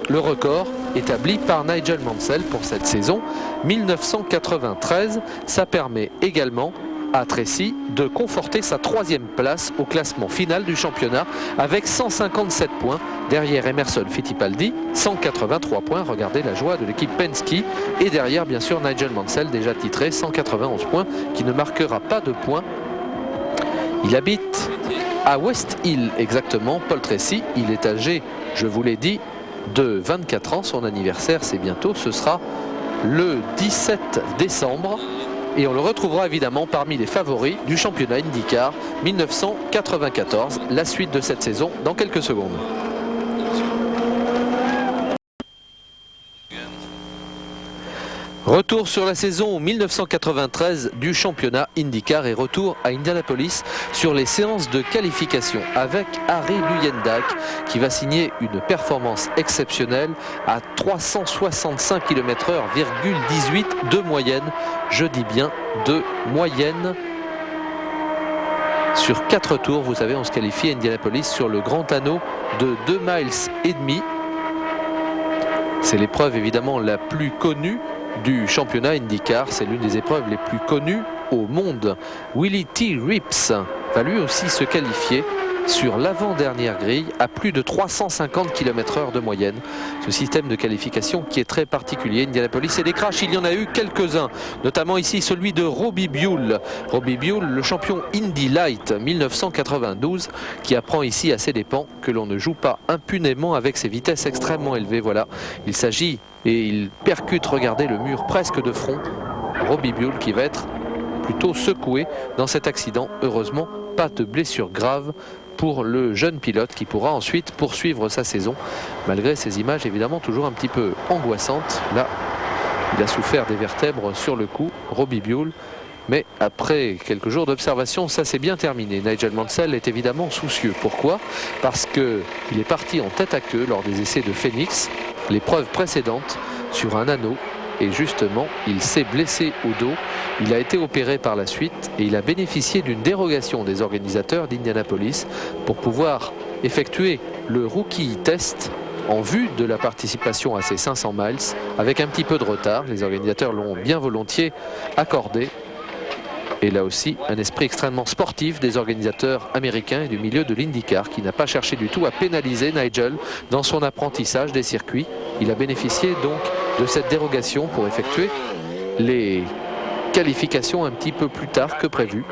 le record établi par Nigel Mansell pour cette saison 1993. Ça permet également à Tracy de conforter sa 3e place au classement final du championnat avec 157 points derrière Emerson Fittipaldi, 183 points. Regardez la joie de l'équipe Penske. Et derrière bien sûr Nigel Mansell déjà titré, 191 points, qui ne marquera pas de points. Il habite à West Hill exactement, Paul Tracy. Il est âgé, je vous l'ai dit, de 24 ans. Son anniversaire c'est bientôt, ce sera le 17 décembre. Et on le retrouvera évidemment parmi les favoris du championnat IndyCar 1994. La suite de cette saison dans quelques secondes. Retour sur la saison 1993 du championnat IndyCar et retour à Indianapolis sur les séances de qualification avec Arie Luyendyk qui va signer une performance exceptionnelle à 365 km/h,18 de moyenne. Je dis bien de moyenne. Sur 4 tours, vous savez, on se qualifie à Indianapolis sur le grand anneau de 2,5 miles. C'est l'épreuve évidemment la plus connue du championnat IndyCar, c'est l'une des épreuves les plus connues au monde. Willie T. Rips va lui aussi se qualifier sur l'avant-dernière grille à plus de 350 km/h de moyenne. Ce système de qualification qui est très particulier. Indianapolis et des crashs, il y en a eu quelques-uns, notamment ici celui de Robbie Buell. Robbie Buell, le champion Indy Light 1992, qui apprend ici à ses dépens que l'on ne joue pas impunément avec ces vitesses extrêmement élevées. Voilà, il s'agit et il percute, regardez, le mur presque de front. Robbie Buell qui va être plutôt secoué dans cet accident. Heureusement, pas de blessure grave pour le jeune pilote qui pourra ensuite poursuivre sa saison, malgré ces images évidemment toujours un petit peu angoissantes. Là, il a souffert des vertèbres sur le coup, Robbie Buell, mais après quelques jours d'observation, ça s'est bien terminé. Nigel Mansell est évidemment soucieux. Pourquoi? Parce qu'il est parti en tête à queue lors des essais de Phoenix, l'épreuve précédente, sur un anneau. Et justement, il s'est blessé au dos. Il a été opéré par la suite et il a bénéficié d'une dérogation des organisateurs d'Indianapolis pour pouvoir effectuer le rookie test en vue de la participation à ces 500 miles avec un petit peu de retard. Les organisateurs l'ont bien volontiers accordé. Et là aussi, un esprit extrêmement sportif des organisateurs américains et du milieu de l'IndyCar qui n'a pas cherché du tout à pénaliser Nigel dans son apprentissage des circuits. Il a bénéficié donc de cette dérogation pour effectuer les qualifications un petit peu plus tard que prévu.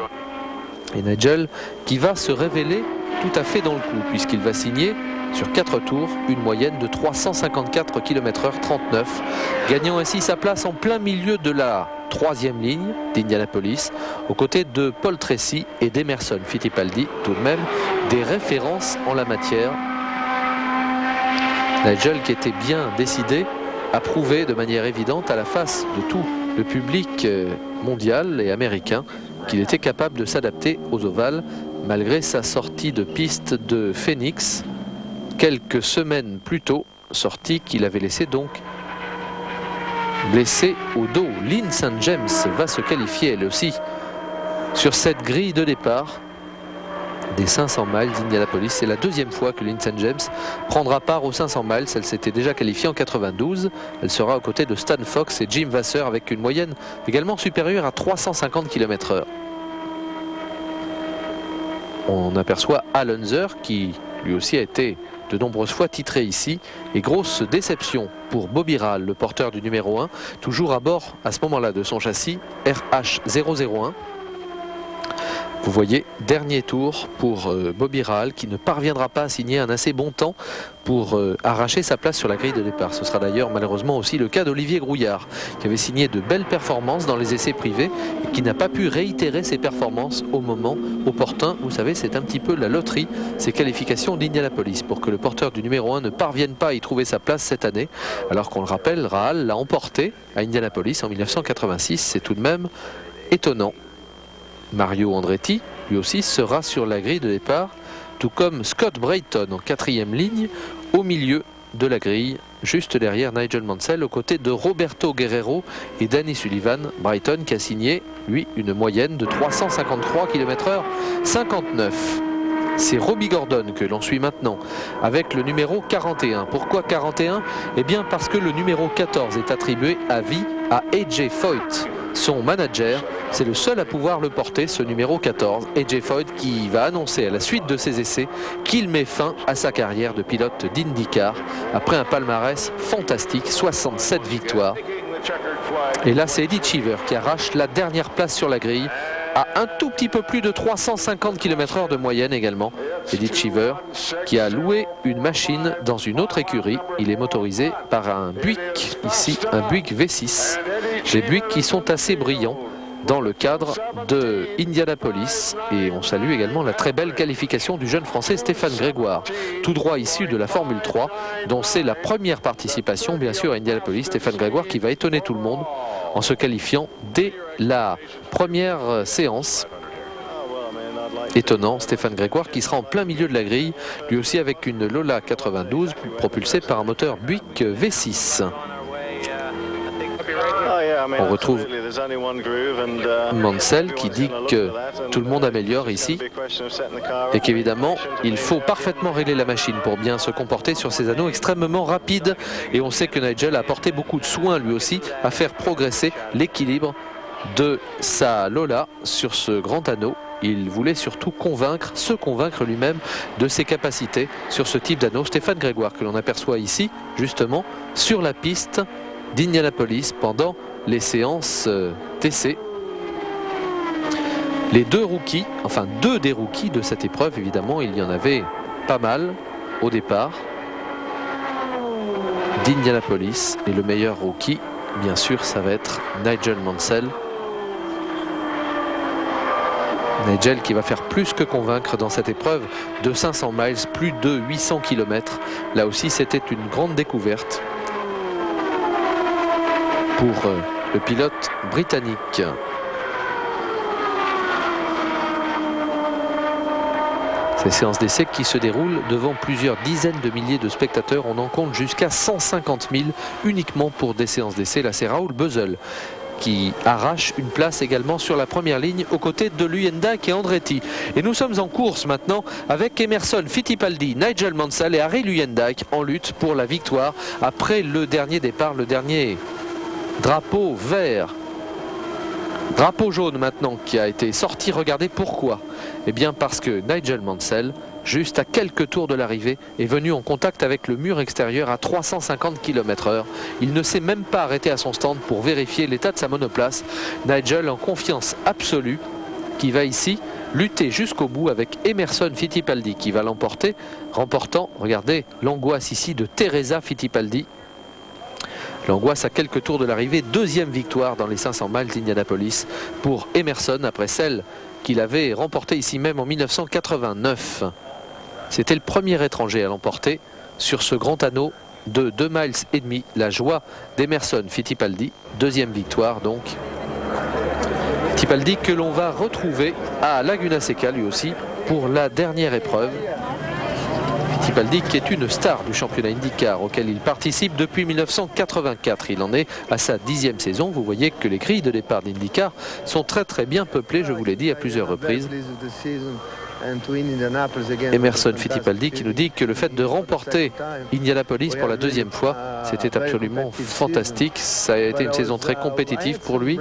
Et Nigel qui va se révéler tout à fait dans le coup puisqu'il va signer sur 4 tours une moyenne de 354 km/h 39, gagnant ainsi sa place en plein milieu de la 3e ligne d'Indianapolis aux côtés de Paul Tracy et d'Emerson Fittipaldi, tout de même des références en la matière. Nigel qui était bien décidé à prouver de manière évidente à la face de tout le public mondial et américain qu'il était capable de s'adapter aux ovales malgré sa sortie de piste de Phoenix quelques semaines plus tôt, sortie qu'il avait laissé donc blessé au dos. Lynn St. James va se qualifier elle aussi sur cette grille de départ des 500 miles d'Indianapolis. C'est la 2e fois que Lynn St. James prendra part aux 500 miles. Elle s'était déjà qualifiée en 92. Elle sera aux côtés de Stan Fox et Jim Vasser avec une moyenne également supérieure à 350 km/h. On aperçoit Al Unser qui lui aussi a été de nombreuses fois titré ici. Et grosse déception pour Bobby Rahal, le porteur du numéro 1, toujours à bord à ce moment-là de son châssis RH001. Vous voyez, dernier tour pour Bobby Rahal qui ne parviendra pas à signer un assez bon temps pour arracher sa place sur la grille de départ. Ce sera d'ailleurs malheureusement aussi le cas d'Olivier Grouillard qui avait signé de belles performances dans les essais privés et qui n'a pas pu réitérer ses performances au moment opportun. Vous savez, c'est un petit peu la loterie, ces qualifications d'Indianapolis, pour que le porteur du numéro 1 ne parvienne pas à y trouver sa place cette année, alors qu'on le rappelle, Rahal l'a emporté à Indianapolis en 1986. C'est tout de même étonnant. Mario Andretti, lui aussi, sera sur la grille de départ, tout comme Scott Brayton en 4e ligne, au milieu de la grille, juste derrière Nigel Mansell, aux côtés de Roberto Guerrero et Danny Sullivan. Brayton qui a signé, lui, une moyenne de 353 km/h 59. C'est Robbie Gordon que l'on suit maintenant avec le numéro 41. Pourquoi 41? Eh bien parce que le numéro 14 est attribué à vie à AJ Foyt, son manager. C'est le seul à pouvoir le porter, ce numéro 14. AJ Foyt qui va annoncer à la suite de ses essais qu'il met fin à sa carrière de pilote d'IndyCar après un palmarès fantastique, 67 victoires. Et là c'est Eddie Cheever qui arrache la dernière place sur la grille à un tout petit peu plus de 350 km/h de moyenne également. Eddie Cheever qui a loué une machine dans une autre écurie. Il est motorisé par un Buick, ici un Buick V6. Des Buick qui sont assez brillants. dans le cadre de Indianapolis. Et on salue également la très belle qualification du jeune Français Stéphane Grégoire, tout droit issu de la Formule 3, dont c'est la première participation bien sûr à Indianapolis. Stéphane Grégoire qui va étonner tout le monde en se qualifiant dès la première séance. Étonnant, Stéphane Grégoire qui sera en plein milieu de la grille, lui aussi avec une Lola 92 propulsée par un moteur Buick V6. On retrouve Mansell qui dit que tout le monde améliore ici et qu'évidemment il faut parfaitement régler la machine pour bien se comporter sur ces anneaux extrêmement rapides. Et on sait que Nigel a apporté beaucoup de soin lui aussi à faire progresser l'équilibre de sa Lola sur ce grand anneau. Il voulait surtout se convaincre lui-même de ses capacités sur ce type d'anneau. Stéphane Grégoire que l'on aperçoit ici justement sur la piste d'Indianapolis pendant les séances TC. Les deux des rookies de cette épreuve, évidemment, il y en avait pas mal au départ d'Indianapolis. Et le meilleur rookie, bien sûr, ça va être Nigel Mansell. Nigel qui va faire plus que convaincre dans cette épreuve de 500 miles, plus de 800 km. Là aussi, c'était une grande découverte pour le pilote britannique. Ces séances d'essai qui se déroulent devant plusieurs dizaines de milliers de spectateurs. On en compte jusqu'à 150 000 uniquement pour des séances d'essai. Là, c'est Raoul Bezel qui arrache une place également sur la première ligne aux côtés de Luyendijk et Andretti. Et nous sommes en course maintenant avec Emerson Fittipaldi, Nigel Mansell et Harry Luyendijk en lutte pour la victoire après le dernier départ, le dernier drapeau vert. Drapeau jaune maintenant qui a été sorti. Regardez pourquoi. Eh bien parce que Nigel Mansell, juste à quelques tours de l'arrivée, est venu en contact avec le mur extérieur à 350 km/h. Il ne s'est même pas arrêté à son stand pour vérifier l'état de sa monoplace. Nigel en confiance absolue qui va ici lutter jusqu'au bout avec Emerson Fittipaldi qui va l'emporter, remportant, regardez l'angoisse ici de Teresa Fittipaldi. L'angoisse à quelques tours de l'arrivée, deuxième victoire dans les 500 miles d'Indianapolis pour Emerson après celle qu'il avait remportée ici même en 1989. C'était le premier étranger à l'emporter sur ce grand anneau de 2,5 miles. La joie d'Emerson Fittipaldi, deuxième victoire donc. Fittipaldi que l'on va retrouver à Laguna Seca lui aussi pour la dernière épreuve. Fittipaldi qui est une star du championnat IndyCar auquel il participe depuis 1984. Il en est à sa 10e saison. Vous voyez que les grilles de départ d'IndyCar sont très bien peuplées, je vous l'ai dit à plusieurs reprises. Emerson Fittipaldi qui nous dit que le fait de remporter Indianapolis pour la deuxième fois, c'était absolument fantastique. Ça a été une saison très compétitive pour lui.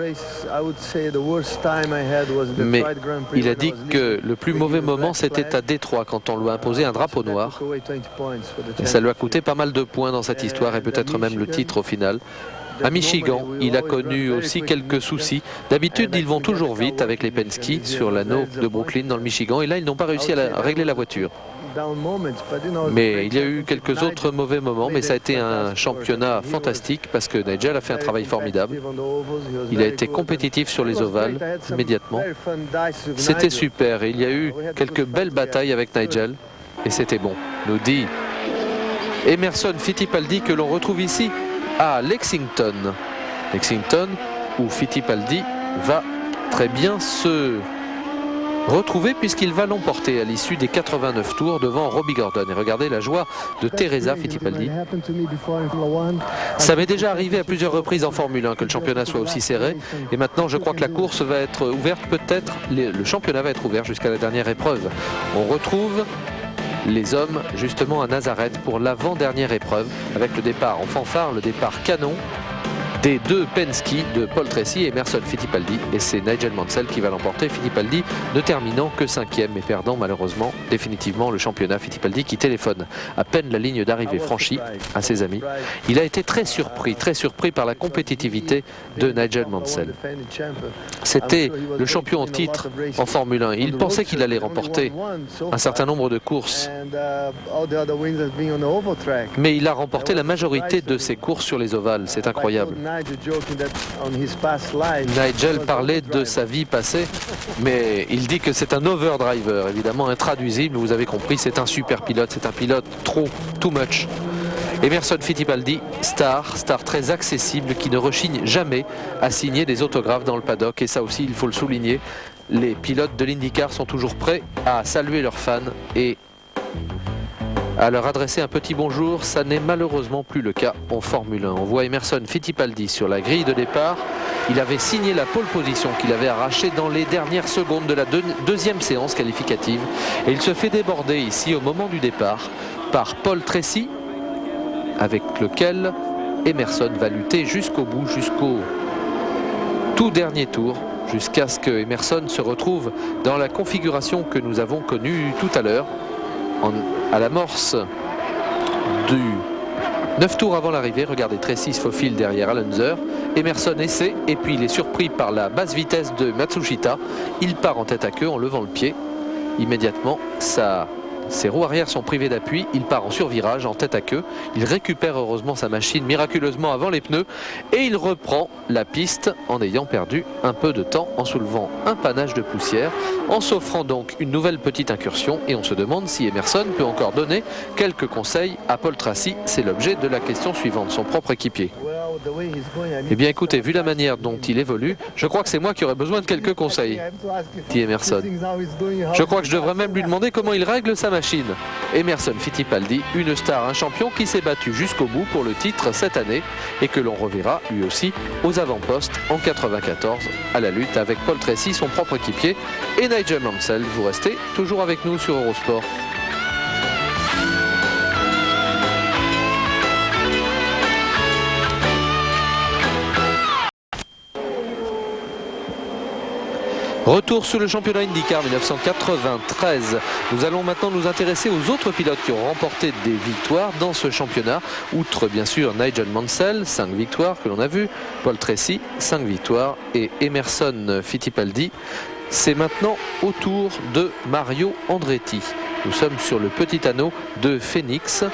Mais il a dit que le plus mauvais moment, c'était à Détroit, quand on lui a imposé un drapeau noir. Et ça lui a coûté pas mal de points dans cette histoire et peut-être même le titre au final. À Michigan, il a connu aussi quelques soucis. D'habitude, ils vont toujours vite avec les Penske sur l'anneau de Brooklyn dans le Michigan. Et là, ils n'ont pas réussi à régler la voiture. Mais il y a eu quelques autres mauvais moments. Mais ça a été un championnat fantastique parce que Nigel a fait un travail formidable. Il a été compétitif sur les ovales immédiatement. C'était super. Et il y a eu quelques belles batailles avec Nigel. Et c'était bon, nous dit Emerson Fittipaldi que l'on retrouve ici à Lexington. Lexington où Fittipaldi va très bien se retrouver puisqu'il va l'emporter à l'issue des 89 tours devant Robbie Gordon. Et regardez la joie de Teresa Fittipaldi. Ça m'est déjà arrivé à plusieurs reprises en Formule 1 que le championnat soit aussi serré. Et maintenant je crois que la course va être ouverte, peut-être le championnat va être ouvert jusqu'à la dernière épreuve. On retrouve les hommes justement à Nazareth pour l'avant-dernière épreuve avec le départ en fanfare, le départ canon des deux Penske de Paul Tracy et Emerson Fittipaldi. Et c'est Nigel Mansell qui va l'emporter. Fittipaldi ne terminant que 5e et perdant malheureusement définitivement le championnat. Fittipaldi qui téléphone à peine la ligne d'arrivée franchie à ses amis. Il a été très surpris par la compétitivité de Nigel Mansell. C'était le champion en titre en Formule 1. Il pensait qu'il allait remporter un certain nombre de courses. Mais il a remporté la majorité de ses courses sur les ovales. C'est incroyable. Nigel parlait de sa vie passée, mais il dit que c'est un overdriver, évidemment intraduisible. Vous avez compris, c'est un super pilote, c'est un pilote too much. Emerson Fittipaldi, star très accessible, qui ne rechigne jamais à signer des autographes dans le paddock. Et ça aussi, il faut le souligner, les pilotes de l'IndyCar sont toujours prêts à saluer leurs fans et à leur adresser un petit bonjour. Ça n'est malheureusement plus le cas en Formule 1. On voit Emerson Fittipaldi sur la grille de départ. Il avait signé la pole position qu'il avait arrachée dans les dernières secondes de la deuxième séance qualificative. Et il se fait déborder ici au moment du départ par Paul Tracy, avec lequel Emerson va lutter jusqu'au bout, jusqu'au tout dernier tour, jusqu'à ce que Emerson se retrouve dans la configuration que nous avons connue tout à l'heure, à l'amorce du 9 tours avant l'arrivée. Regardez, Tracy se faufile derrière Alonso. Emerson essaie et puis il est surpris par la basse vitesse de Matsushita. Il part en tête à queue en levant le pied. Immédiatement, ses roues arrière sont privées d'appui, il part en survirage en tête à queue, il récupère heureusement sa machine miraculeusement avant les pneus et il reprend la piste en ayant perdu un peu de temps, en soulevant un panache de poussière, en s'offrant donc une nouvelle petite incursion. Et on se demande si Emerson peut encore donner quelques conseils à Paul Tracy. C'est l'objet de la question suivante, son propre équipier. Eh bien écoutez, vu la manière dont il évolue, je crois que c'est moi qui aurais besoin de quelques conseils, dit Emerson. Je crois que je devrais même lui demander comment il règle sa machine. Emerson Fittipaldi, une star, un champion qui s'est battu jusqu'au bout pour le titre cette année et que l'on reverra lui aussi aux avant-postes en 94 à la lutte avec Paul Tracy, son propre équipier, et Nigel Mansell. Vous restez toujours avec nous sur Eurosport. Retour sur le championnat IndyCar 1993. Nous allons maintenant nous intéresser aux autres pilotes qui ont remporté des victoires dans ce championnat. Outre bien sûr Nigel Mansell, 5 victoires que l'on a vu, Paul Tracy, 5 victoires et Emerson Fittipaldi. C'est maintenant au tour de Mario Andretti. Nous sommes sur le petit anneau de Phoenix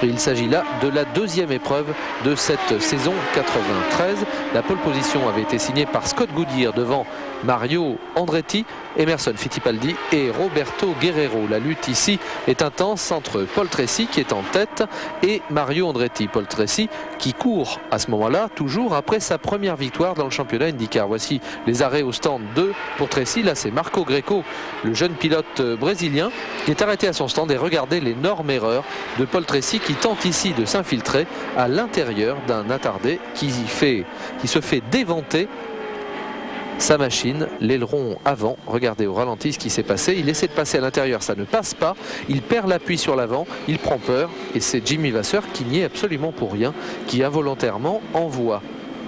et il s'agit là de la deuxième épreuve de cette saison 93. La pole position avait été signée par Scott Goodyear devant Mario Andretti, Emerson Fittipaldi et Roberto Guerrero. La lutte ici est intense entre Paul Tracy qui est en tête et Mario Andretti. Paul Tracy qui court à ce moment-là toujours après sa première victoire dans le championnat IndyCar. Voici les arrêts au stand 2 pour Tracy. Là c'est Marco Greco, le jeune pilote brésilien, qui est arrêté à son stand. Et regardez l'énorme erreur de Paul Tracy qui tente ici de s'infiltrer à l'intérieur d'un attardé qui se fait déventer sa machine, l'aileron avant. Regardez au ralenti ce qui s'est passé. Il essaie de passer à l'intérieur, ça ne passe pas. Il perd l'appui sur l'avant, il prend peur. Et c'est Jimmy Vasser qui n'y est absolument pour rien, qui involontairement envoie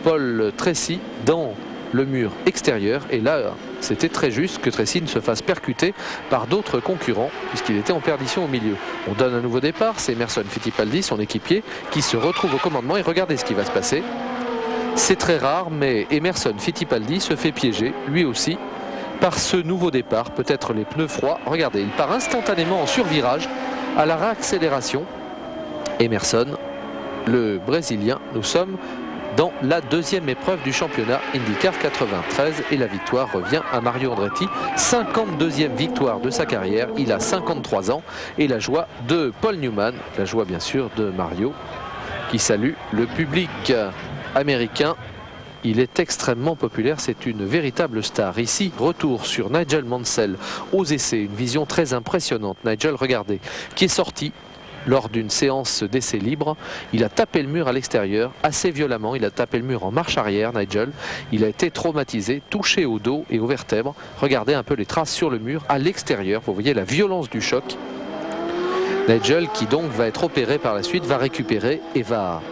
Paul Tracy dans le mur extérieur. Et là, c'était très juste que Tracy ne se fasse percuter par d'autres concurrents puisqu'il était en perdition au milieu. On donne un nouveau départ. C'est Emerson Fittipaldi, son équipier, qui se retrouve au commandement. Et regardez ce qui va se passer. C'est très rare, mais Emerson Fittipaldi se fait piéger, lui aussi, par ce nouveau départ. Peut-être les pneus froids. Regardez, il part instantanément en survirage à la réaccélération. Emerson, le Brésilien, nous sommes dans la deuxième épreuve du championnat IndyCar 93 et la victoire revient à Mario Andretti. 52e victoire de sa carrière, il a 53 ans et la joie de Paul Newman, la joie bien sûr de Mario qui salue le public américain. Il est extrêmement populaire, c'est une véritable star. Ici, retour sur Nigel Mansell aux essais, une vision très impressionnante. Nigel, regardez, qui est sorti lors d'une séance d'essai libre. Il a tapé le mur à l'extérieur assez violemment. Il a tapé le mur en marche arrière, Nigel. Il a été traumatisé, touché au dos et aux vertèbres. Regardez un peu les traces sur le mur à l'extérieur. Vous voyez la violence du choc. Nigel, qui donc va être opéré par la suite, va récupérer et va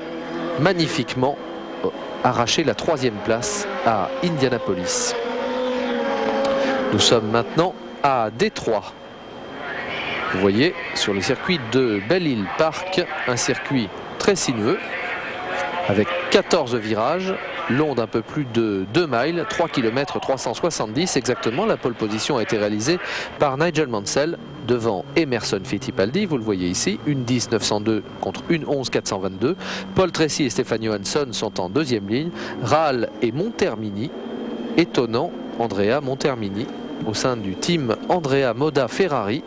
magnifiquement arracher la 3e place à Indianapolis. Nous sommes maintenant à Détroit. Vous voyez sur le circuit de Belle Hill Park, un circuit très sinueux avec 14 virages long d'un peu plus de 2 miles, 3 km 370 exactement. La pole position a été réalisée par Nigel Mansell devant Emerson Fittipaldi, vous le voyez ici, une 10 902 contre une 11 422. Paul Tracy et Stefan Johansson sont en deuxième ligne. Rahal et Montermini, étonnant, Andrea Montermini au sein du team Andrea Moda Ferrari.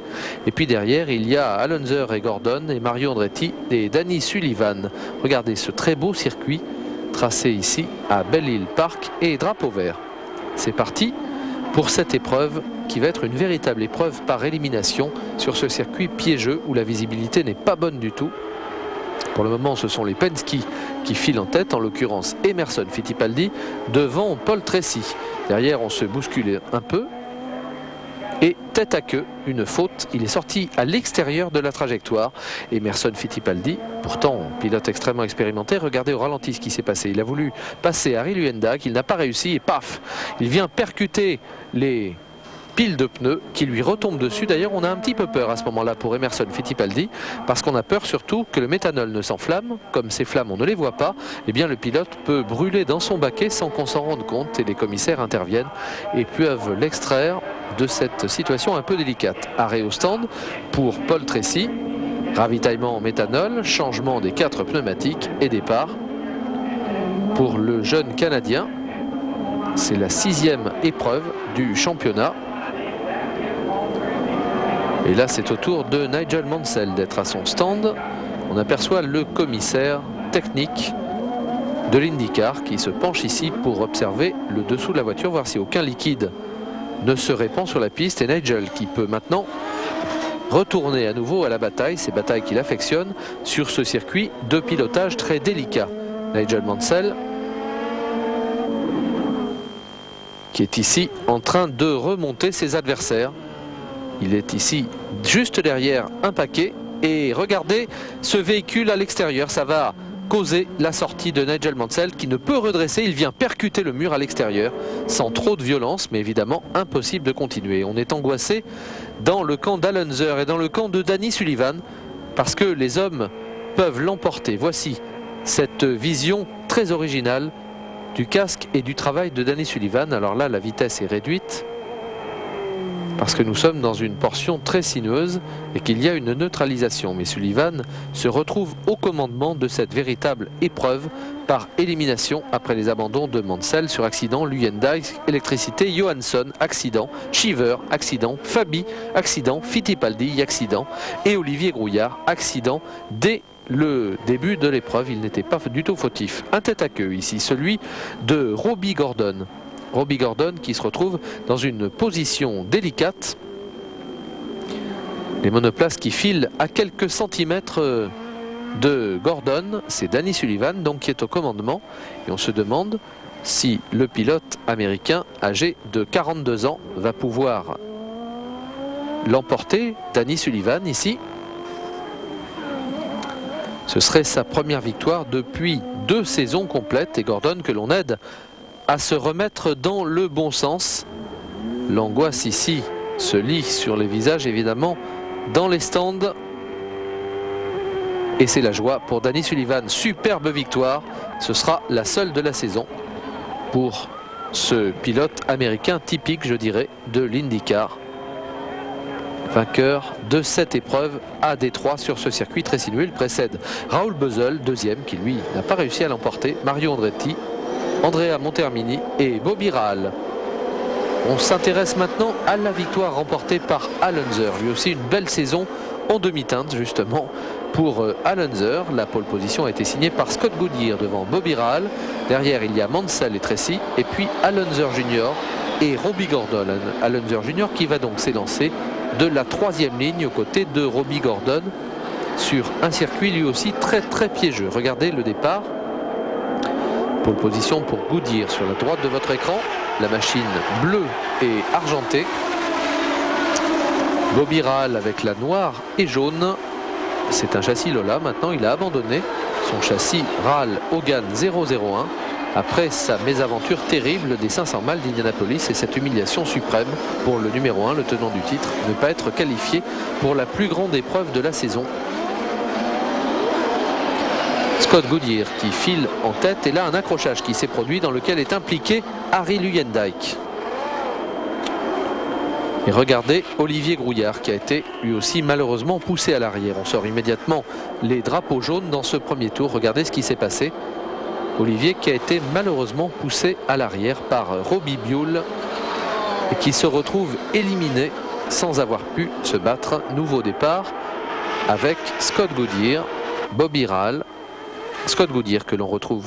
Et puis derrière, il y a Alonso et Gordon et Mario Andretti et Danny Sullivan. Regardez ce très beau circuit tracé ici à Belle Hill Park et drapeau vert. C'est parti pour cette épreuve qui va être une véritable épreuve par élimination sur ce circuit piégeux où la visibilité n'est pas bonne du tout. Pour le moment, ce sont les Penske qui filent en tête, en l'occurrence Emerson Fittipaldi devant Paul Tracy. Derrière, on se bouscule un peu. Et tête à queue, une faute, il est sorti à l'extérieur de la trajectoire. Emerson Fittipaldi, pourtant pilote extrêmement expérimenté, regardez au ralenti ce qui s'est passé. Il a voulu passer Harry Luyendijk, il n'a pas réussi et paf, il vient percuter les piles de pneus qui lui retombent dessus. D'ailleurs, on a un petit peu peur à ce moment-là pour Emerson Fittipaldi parce qu'on a peur surtout que le méthanol ne s'enflamme. Comme ces flammes, on ne les voit pas, eh bien le pilote peut brûler dans son baquet sans qu'on s'en rende compte et les commissaires interviennent et peuvent l'extraire de cette situation un peu délicate. Arrêt au stand pour Paul Tracy, ravitaillement en méthanol, changement des 4 pneumatiques et départ pour le jeune Canadien. C'est la 6e épreuve du championnat. Et là, c'est au tour de Nigel Mansell d'être à son stand. On aperçoit le commissaire technique de l'IndyCar qui se penche ici pour observer le dessous de la voiture, voir si aucun liquide ne se répand sur la piste. Et Nigel qui peut maintenant retourner à nouveau à la bataille, ces batailles qu'il affectionne sur ce circuit de pilotage très délicat. Nigel Mansell qui est ici en train de remonter ses adversaires. Il est ici juste derrière un paquet et regardez ce véhicule à l'extérieur, ça va causer la sortie de Nigel Mansell qui ne peut redresser, il vient percuter le mur à l'extérieur sans trop de violence, mais évidemment impossible de continuer. On est angoissé dans le camp d'Alonso et dans le camp de Danny Sullivan parce que les hommes peuvent l'emporter. Voici cette vision très originale du casque et du travail de Danny Sullivan. Alors là, la vitesse est réduite parce que nous sommes dans une portion très sinueuse et qu'il y a une neutralisation. Mais Sullivan se retrouve au commandement de cette véritable épreuve par élimination après les abandons de Mansell sur accident, Luyendijk, électricité, Johansson, accident, Cheever, accident, Fabi, accident, Fittipaldi, accident et Olivier Grouillard, accident dès le début de l'épreuve. Il n'était pas du tout fautif. Un tête à queue ici, celui de Robbie Gordon. Robbie Gordon qui se retrouve dans une position délicate. Les monoplaces qui filent à quelques centimètres de Gordon. C'est Danny Sullivan donc qui est au commandement. Et on se demande si le pilote américain âgé de 42 ans va pouvoir l'emporter. Danny Sullivan ici. Ce serait sa première victoire depuis 2 saisons complètes. Et Gordon que l'on aide à se remettre dans le bon sens. L'angoisse ici se lit sur les visages évidemment dans les stands. Et c'est la joie pour Danny Sullivan. Superbe victoire. Ce sera la seule de la saison pour ce pilote américain typique, je dirais, de l'IndyCar. Vainqueur de cette épreuve à Détroit sur ce circuit très sinueux. Il précède Raoul Boesel, deuxième, qui lui n'a pas réussi à l'emporter. Mario Andretti, Andrea Montermini et Bobby Rahal. On s'intéresse maintenant à la victoire remportée par Alonso. Lui aussi une belle saison en demi-teinte justement pour Alonso. La pole position a été signée par Scott Goodyear devant Bobby Rahal. Derrière il y a Mansell et Tracy et puis Alonso Junior et Robbie Gordon. Alonso Junior qui va donc s'élancer de la 3e ligne aux côtés de Robbie Gordon sur un circuit lui aussi très piégeux. Regardez le départ. Pole position pour Goodyear sur la droite de votre écran. La machine bleue et argentée. Bobby Rahal avec la noire et jaune. C'est un châssis Lola. Maintenant, il a abandonné son châssis Rahal Hogan 001 après sa mésaventure terrible des 500 miles d'Indianapolis et cette humiliation suprême pour le numéro 1, le tenant du titre, ne pas être qualifié pour la plus grande épreuve de la saison. Scott Goodyear qui file en tête, et là un accrochage qui s'est produit dans lequel est impliqué Harry Luyendijk. Et regardez Olivier Grouillard qui a été lui aussi malheureusement poussé à l'arrière. On sort immédiatement les drapeaux jaunes dans ce premier tour. Regardez ce qui s'est passé. Olivier qui a été malheureusement poussé à l'arrière par Robbie Buell et qui se retrouve éliminé sans avoir pu se battre. Nouveau départ avec Scott Goodyear, Bobby Rahal. Scott Goodyear que l'on retrouve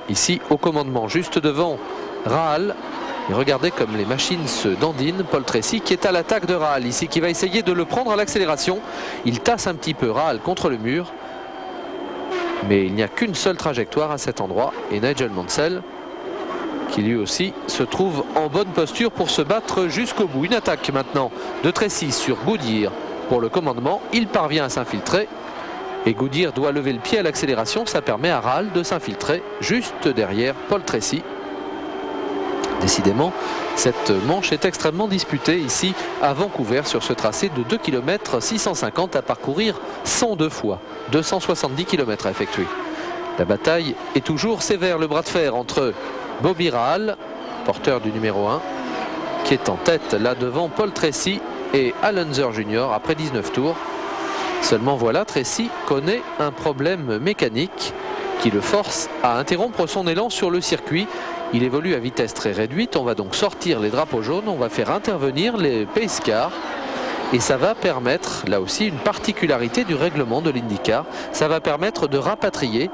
ici au commandement juste devant Rahal. Et regardez comme les machines se dandinent. Paul Tracy qui est à l'attaque de Rahal ici, qui va essayer de le prendre à l'accélération. Il tasse un petit peu Rahal contre le mur. Mais il n'y a qu'une seule trajectoire à cet endroit. Et Nigel Mansell qui lui aussi se trouve en bonne posture pour se battre jusqu'au bout. Une attaque maintenant de Tracy sur Goodyear pour le commandement. Il parvient à s'infiltrer. Et Goodyear doit lever le pied à l'accélération. Ça permet à Rahal de s'infiltrer juste derrière Paul Tracy. Décidément, cette manche est extrêmement disputée ici à Vancouver sur ce tracé de 2 km 650 à parcourir 102 fois. 270 km à effectuer. La bataille est toujours sévère. Le bras de fer entre Bobby Rahal, porteur du numéro 1, qui est en tête là devant Paul Tracy, et Al Unser Jr. après 19 tours. Seulement voilà, Tracy connaît un problème mécanique qui le force à interrompre son élan sur le circuit. Il évolue à vitesse très réduite. On va donc sortir les drapeaux jaunes. On va faire intervenir les pace cars. Et ça va permettre, là aussi, une particularité du règlement de l'IndyCar. Ça va permettre de rapatrier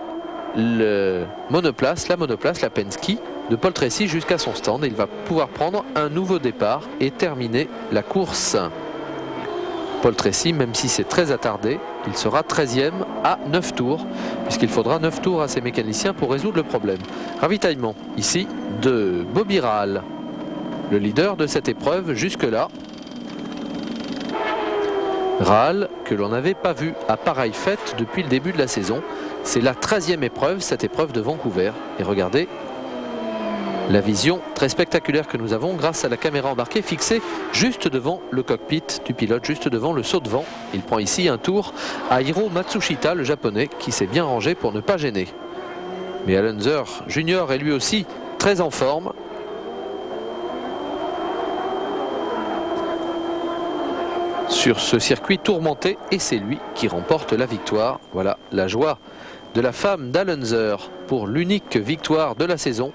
la monoplace, la Penske de Paul Tracy jusqu'à son stand. Et il va pouvoir prendre un nouveau départ et terminer la course. Paul Tracy, même si c'est très attardé, il sera 13e à 9 tours, puisqu'il faudra 9 tours à ses mécaniciens pour résoudre le problème. Ravitaillement ici de Bobby Rahal, le leader de cette épreuve jusque-là. Rahal que l'on n'avait pas vu à pareille fête depuis le début de la saison. C'est la 13e épreuve, cette épreuve de Vancouver. Et regardez la vision très spectaculaire que nous avons grâce à la caméra embarquée fixée juste devant le cockpit du pilote, juste devant le saut de vent. Il prend ici un tour à Hiro Matsushita, le japonais, qui s'est bien rangé pour ne pas gêner. Mais Al Unser Jr. est lui aussi très en forme. Sur ce circuit tourmenté, et c'est lui qui remporte la victoire. Voilà la joie de la femme d'Al Unser pour l'unique victoire de la saison.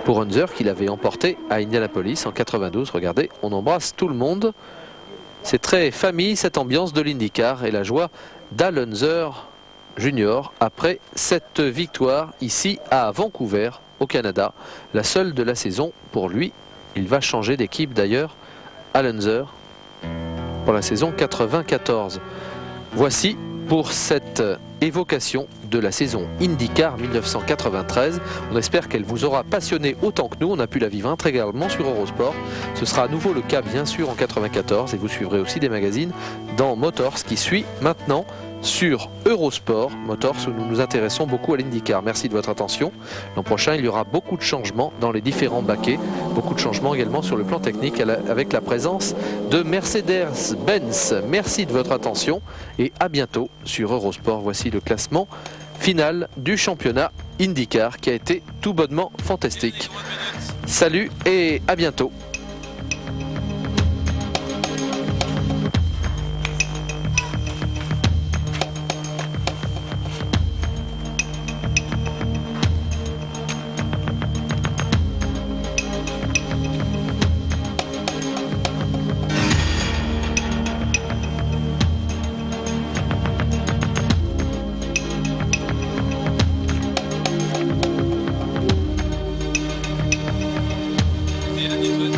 Pour Unser qu'il avait emporté à Indianapolis en 92. Regardez, on embrasse tout le monde. C'est très famille cette ambiance de l'IndyCar et la joie d'Al Unser Jr. après cette victoire ici à Vancouver au Canada. La seule de la saison pour lui. Il va changer d'équipe d'ailleurs, Al Unser, pour la saison 94. Voici pour cette évocation de la saison IndyCar 1993. On espère qu'elle vous aura passionné autant que nous. On a pu la vivre intégralement sur Eurosport. Ce sera à nouveau le cas bien sûr en 94 et vous suivrez aussi des magazines dans Motors qui suit maintenant sur Eurosport Motors où nous nous intéressons beaucoup à l'IndyCar. Merci de votre attention. L'an prochain, il y aura beaucoup de changements dans les différents baquets, beaucoup de changements également sur le plan technique avec la présence de Mercedes-Benz. Merci de votre attention et à bientôt sur Eurosport. Voici le classement final du championnat IndyCar qui a été tout bonnement fantastique. Salut et à bientôt.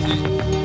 Yeah,